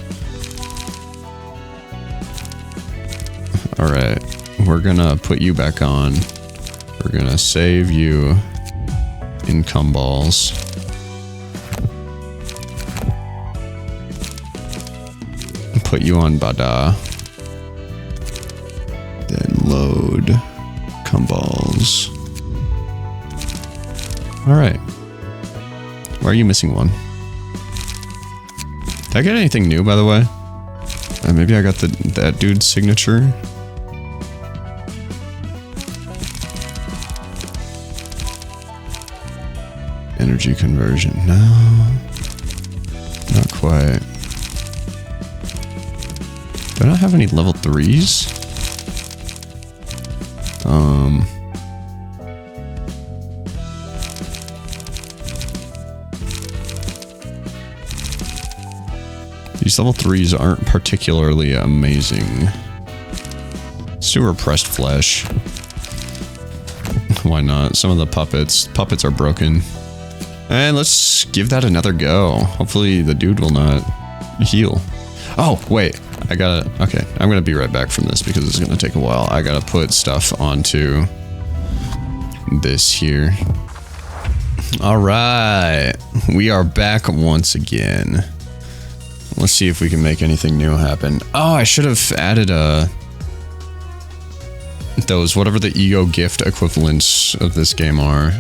Speaker 1: Alright. We're gonna put you back on. We're gonna save you in Cumballs. Put you on Bada. Then load Cumballs. Alright. Why are you missing one? Did I get anything new, by the way? Maybe I got that dude's signature. Energy conversion. No. Not quite. Do I not have any level 3s? These level 3s aren't particularly amazing. Let's do Repressed Flesh. Why not? Some of the puppets are broken. And let's give that another go. Hopefully the dude will not heal. Oh, wait. Okay, I'm gonna be right back from this because it's gonna take a while. I gotta put stuff onto this here. Alright. We are back once again. Let's see if we can make anything new happen. Oh, I should have added those, whatever the ego gift equivalents of this game are,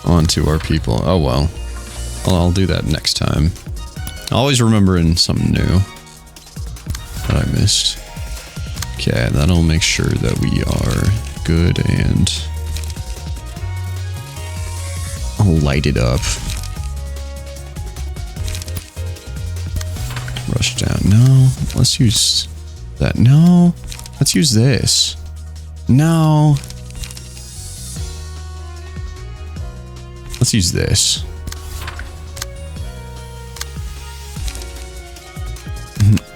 Speaker 1: onto our people. Oh well. I'll do that next time. Always remembering something new that I missed. Okay, that'll make sure that we are good and lighted up. Rush down. No, let's use that. No, let's use this. No. Let's use this.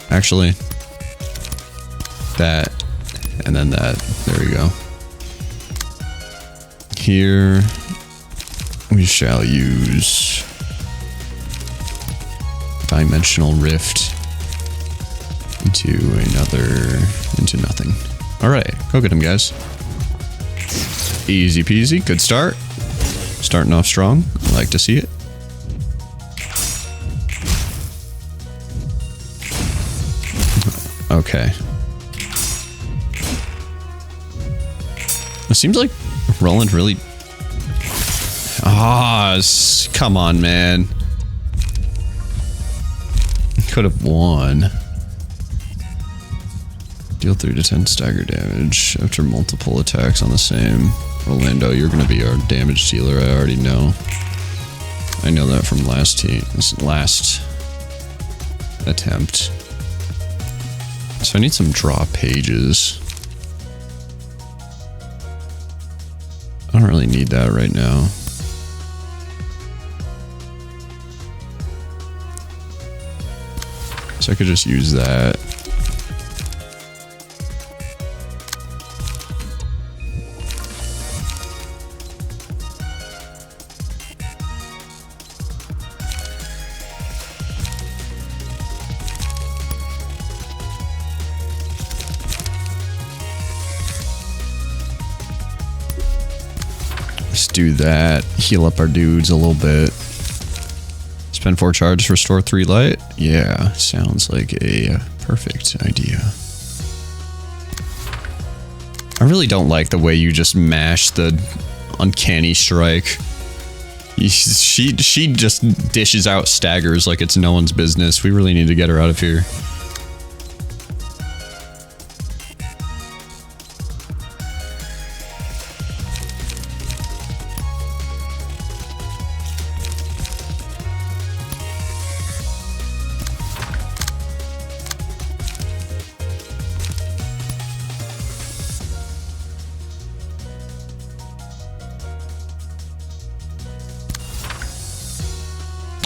Speaker 1: Actually, that, and then that. There we go. Here, we shall use Dimensional Rift into nothing. All right, go get him, guys. Easy peasy, good start. Starting off strong. I like to see it. Okay. It seems like Roland really... come on, man. Could have won. Deal 3 to 10 stagger damage after multiple attacks on the same. Orlando, you're gonna be our damage dealer, I already know. I know that from last attempt. So I need some draw pages. I don't really need that right now. So I could just use that. Let's do that. Heal up our dudes a little bit. Spend 4 charge, restore 3 light. Yeah, sounds like a perfect idea. I really don't like the way you just mash the uncanny strike. She just dishes out staggers like it's no one's business. We really need to get her out of here.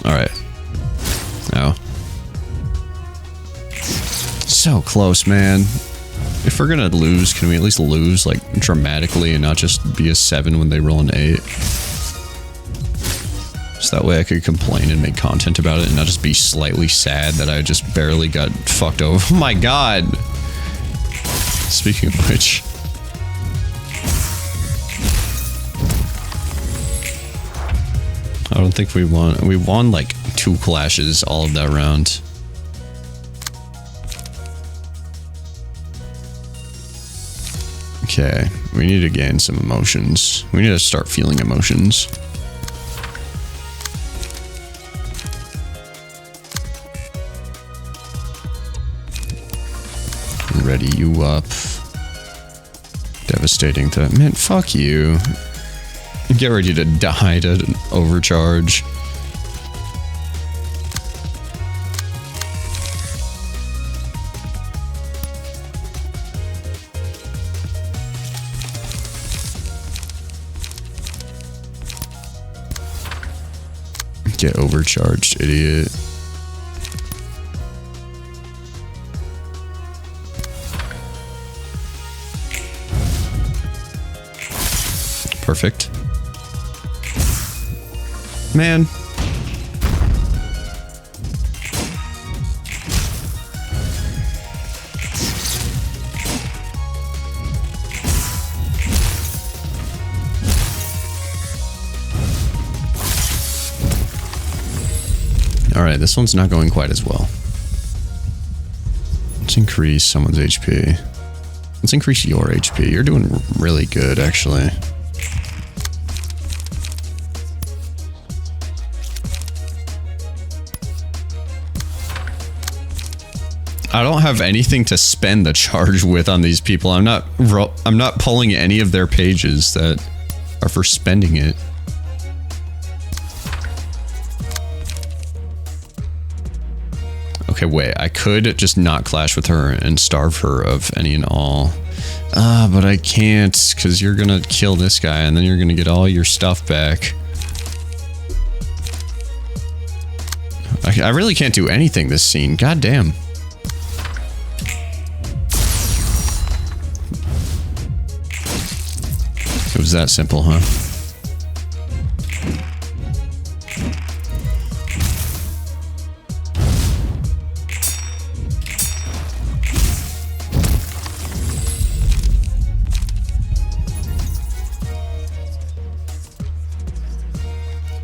Speaker 1: Alright. Oh. So close, man. If we're gonna lose, can we at least lose, like, dramatically and not just be a 7 when they roll an 8? So that way I could complain and make content about it and not just be slightly sad that I just barely got fucked over. Oh my god! Speaking of which... I don't think we won. We won like 2 clashes all of that round. Okay, we need to gain some emotions. We need to start feeling emotions. Ready you up. Devastating threat. Man, fuck you. Get ready to die to overcharge. Get overcharged, idiot. Perfect. Man. Alright, this one's not going quite as well. Let's increase someone's HP. Let's increase your HP. You're doing really good, actually. I don't have anything to spend the charge with on these people. I'm not pulling any of their pages that are for spending it. Okay, wait, I could just not clash with her and starve her of any and all. But I can't, because you're gonna kill this guy and then you're gonna get all your stuff back. I really can't do anything this scene, god damn. It was that simple, huh?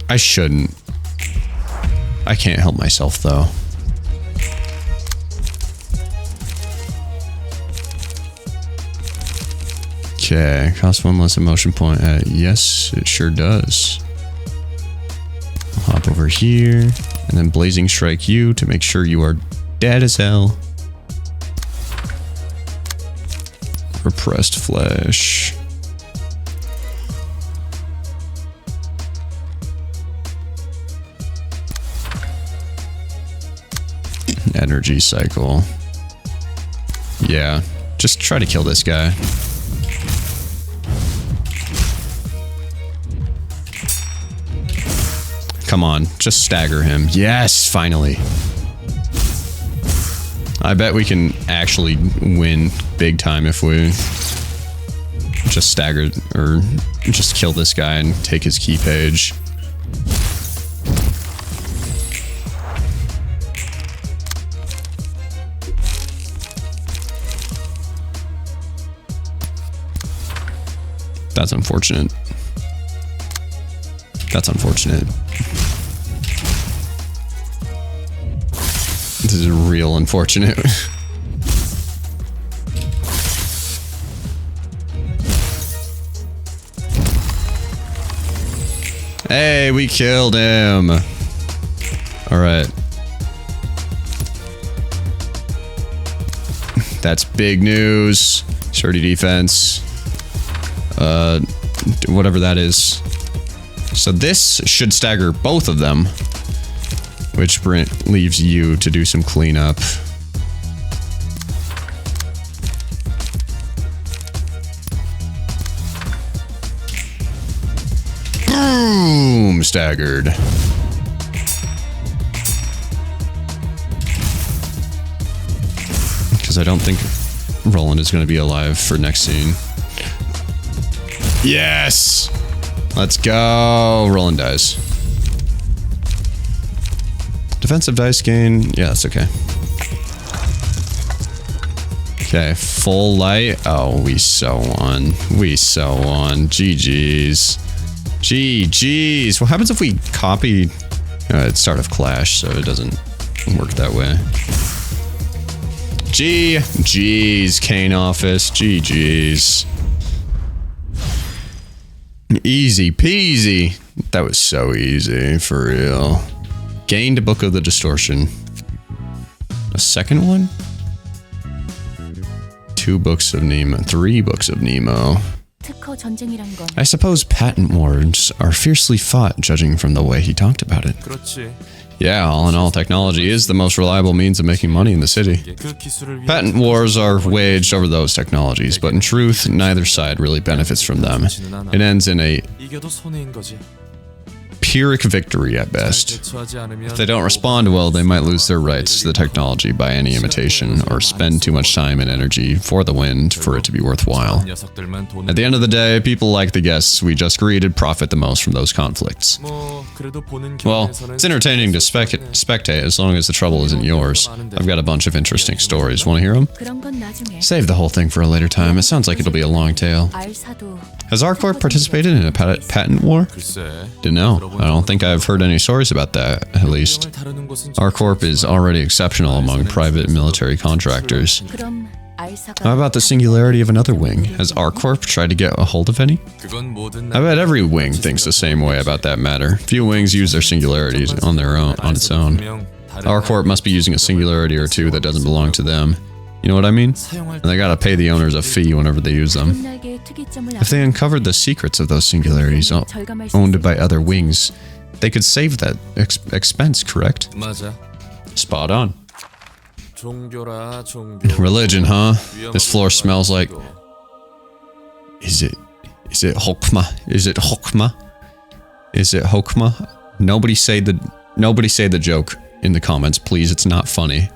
Speaker 1: I shouldn't. I can't help myself, though. Okay, cost one less emotion point. Yes, it sure does. I'll hop over here, and then Blazing Strike you to make sure you are dead as hell. Repressed Flesh. Energy cycle. Yeah, just try to kill this guy. Come on, just stagger him. Yes, finally. I bet we can actually win big time if we just stagger or just kill this guy and take his key page. That's unfortunate. That's unfortunate. This is real unfortunate. Hey, we killed him. All right. That's big news. Sturdy defense. Whatever that is. So this should stagger both of them, which leaves you to do some cleanup. Boom! Staggered. Because I don't think Roland is going to be alive for next scene. Yes! Let's go! Roland dies. Defensive dice gain. Yeah, that's okay. Okay, full light. Oh, we so won. We so won. GG's. GG's. What happens if we copy... it's Start of Clash, so it doesn't work that way. GG's, Kane Office. GG's. Easy peasy. That was so easy, for real. Gained a Book of the Distortion. A second one? 2 books of Nemo. 3 books of Nemo. I suppose patent wars are fiercely fought, judging from the way he talked about it. Yeah, all in all, technology is the most reliable means of making money in the city. Patent wars are waged over those technologies, but in truth, neither side really benefits from them. It ends in a Pyrrhic victory at best. If they don't respond well, they might lose their rights to the technology by any imitation, or spend too much time and energy for the wind for it to be worthwhile. At the end of the day, people like the guests we just greeted profit the most from those conflicts. Well, it's entertaining to spectate as long as the trouble isn't yours. I've got a bunch of interesting stories. Want to hear them?
Speaker 4: 그런 건 나중에.
Speaker 1: Save the whole thing for a later time. It sounds like it'll be a long tale.
Speaker 4: 알사도
Speaker 1: Has R-Corp participated in a patent war? Didn't know. I don't think I've heard any stories about that, at least. R-Corp is already exceptional among private military contractors.
Speaker 4: 그럼 알사가
Speaker 1: How about the singularity of another wing? Has R-Corp tried to get a hold of any? I bet every wing thinks the same way about that matter. Few wings use their singularities on its own. R-Corp must be using a singularity or two that doesn't belong to them. You know what I mean? And they gotta pay the owners a fee whenever they use them.
Speaker 4: 날개의 특이점을
Speaker 1: If they uncovered the secrets of those singularities owned by other wings, they could save that expense, correct?
Speaker 2: 맞아.
Speaker 1: Spot on.
Speaker 2: 종교라 종교.
Speaker 1: Religion, huh? This floor smells like... Is it Hokma? Is it Hokma? Is it Hokma? Nobody say the joke in the comments, please. It's not funny.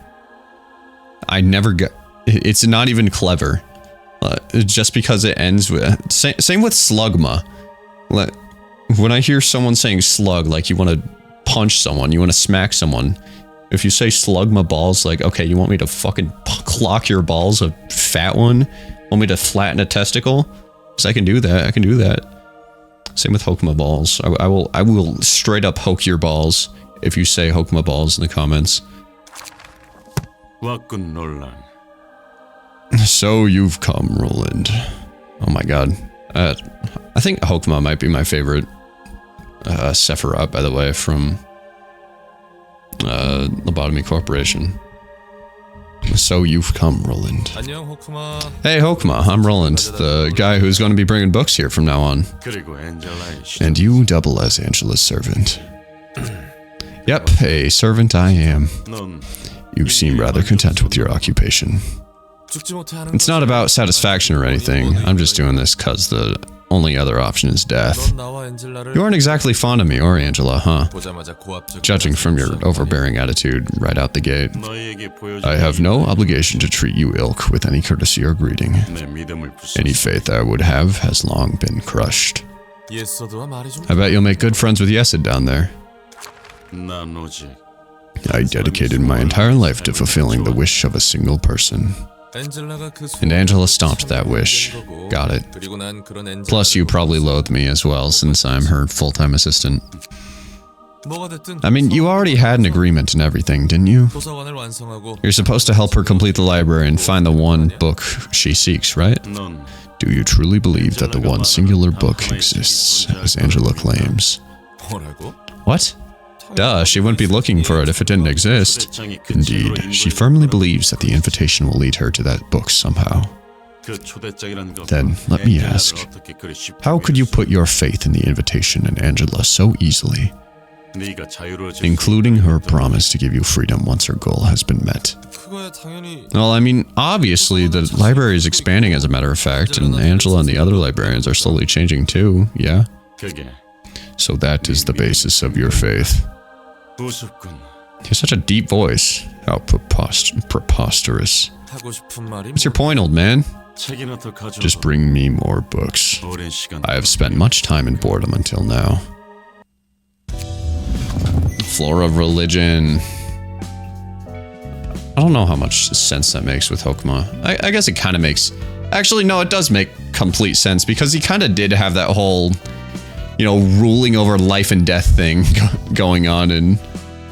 Speaker 1: I never get... It's not even clever. Just because it ends with... Same with slugma. When I hear someone saying slug, like you want to punch someone, you want to smack someone. If you say slugma balls, like, okay, you want me to fucking clock your balls, a fat one? Want me to flatten a testicle? Because I can do that. I can do that. Same with Hokma balls. I will straight up hoke your balls if you say Hokma balls in the comments.
Speaker 5: 왔군 논란.
Speaker 1: So you've come, Roland. Oh my god. I think Hokma might be my favorite Sephiroth, by the way, from Lobotomy Corporation. So you've come, Roland.
Speaker 2: 안녕 호크마.
Speaker 1: Hey Hokma, I'm Roland, the guy who's going to be bringing books here from now on.
Speaker 5: 그리고 엔젤라의 시.
Speaker 1: And you double as Angela's servant. Yep, a servant I am.
Speaker 5: 넌
Speaker 1: You seem rather content with your occupation.
Speaker 2: 죽지 못해 하는
Speaker 1: It's not about satisfaction or anything. I'm just doing this cause the only other option is death.
Speaker 2: 넌 나와 엔젤라를
Speaker 1: You aren't exactly fond of me or Angela, huh?
Speaker 2: 보자마자 고압적
Speaker 1: Judging from your overbearing attitude right out the gate.
Speaker 5: 너에게 보여줄
Speaker 1: I have no obligation to treat you ilk with any courtesy or greeting.
Speaker 5: 내 믿음을 부수.
Speaker 1: Any faith I would have has long been crushed.
Speaker 2: 예서드와 말이 좀
Speaker 1: I bet you'll make good friends with Yesid down there.
Speaker 5: 난 오직
Speaker 1: I dedicated my entire life to fulfilling the wish of a single person.
Speaker 2: 엔젤라가 그
Speaker 1: And Angela stomped that wish. Got it.
Speaker 2: 그리고 난 그런 엔젤라
Speaker 1: Plus, you probably loathe me as well, since I'm her full-time assistant.
Speaker 2: 뭐가 됐든
Speaker 1: I mean, you already had an agreement and everything, didn't you?
Speaker 2: 도서관을 완성하고
Speaker 1: You're supposed to help her complete the library and find the one book she seeks, right?
Speaker 5: 넌
Speaker 1: Do you truly believe that the one singular book exists, as Angela claims?
Speaker 2: 뭐라고?
Speaker 1: What? Duh, she wouldn't be looking for it if it didn't exist. Indeed, she firmly believes that the invitation will lead her to that book somehow.
Speaker 5: 그 초대장이라는 것.
Speaker 1: Then, let me ask,
Speaker 5: 어떻게 그리 쉽게
Speaker 1: how could you put your faith in the invitation and Angela so easily,
Speaker 5: 네가 자유로워질
Speaker 1: including her promise to give you freedom once her goal has been met?
Speaker 2: 그거야 당연히
Speaker 1: Well, I mean, obviously, the library is expanding as a matter of fact, and Angela and the other librarians are slowly changing too, yeah?
Speaker 5: 그게
Speaker 1: So that is the basis of your faith.
Speaker 5: 우습군.
Speaker 1: You have such a deep voice. How preposterous.
Speaker 2: 하고 싶은 말이
Speaker 1: What's your point, old man?
Speaker 5: 책이나 더 가져.
Speaker 1: Just bring me more books.
Speaker 5: 오랜 시간.
Speaker 1: I have spent much time in boredom until now. Floor of Religion. I don't know how much sense that makes with Hokma. I guess it kind of makes... Actually, no, it does make complete sense, because he kind of did have that whole, you know, ruling over life and death thing going on in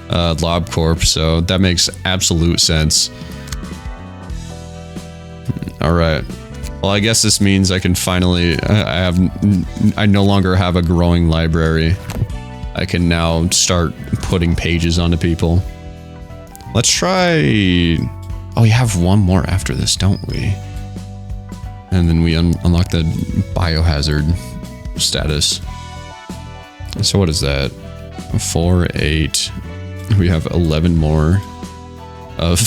Speaker 1: LobCorp, so that makes absolute sense. Alright. Well, I guess this means I can finally... I no longer have a growing library. I can now start putting pages onto people. Let's try... Oh, we have one more after this, don't we? And then we unlock the biohazard status. So what is that? 4, 8. We have 11 more of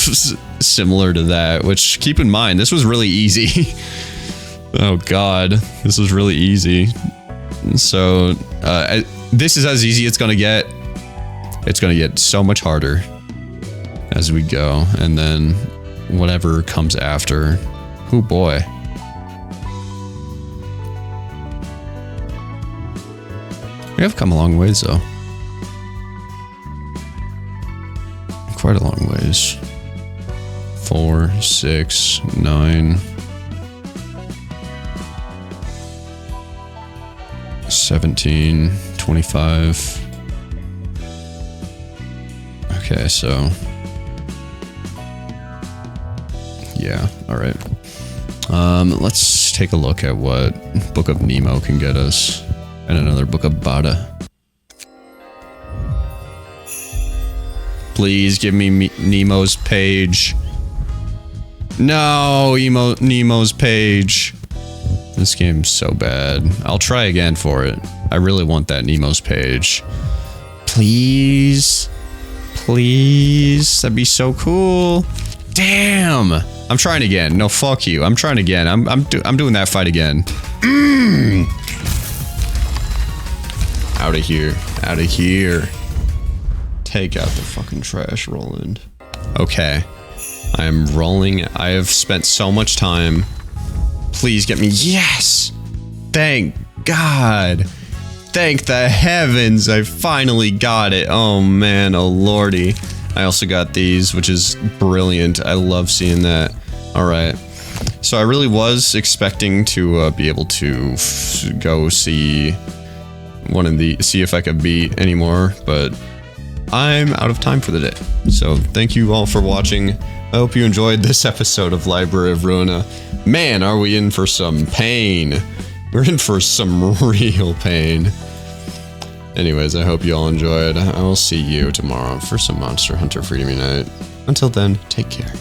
Speaker 1: similar to that, which, keep in mind, this was really easy. Oh god, this was really easy. So, this is as easy it's gonna get. It's gonna get so much harder as we go, and then whatever comes after. Oh boy. We have come a long ways though. Quite a long ways. 4, 6, 9, 17, 25. Okay, so yeah, all right. Let's take a look at what Book of Nemo can get us, and another Book of Bada. Please give me Nemo's page. No, Nemo's page. This game's so bad. I'll try again for it. I really want that Nemo's page. Please. Please. That'd be so cool. Damn. I'm trying again. No, fuck you. I'm trying again. I'm doing that fight again. Out of here. Out of here. Take out the fucking trash, Roland. Okay. I am rolling. I have spent so much time. Please get me. Yes! Thank God. Thank the heavens. I finally got it. Oh man, oh lordy. I also got these, which is brilliant. I love seeing that. Alright. So I really was expecting to be able to go see one of the... see if I could beat anymore, but I'm out of time for the day. So thank you all for watching. I hope you enjoyed this episode of Library of Ruina. Man, are we in for some pain. We're in for some real pain. Anyways, I hope you all enjoyed. I will see you tomorrow for some Monster Hunter Freedom Unite. Until then, take care.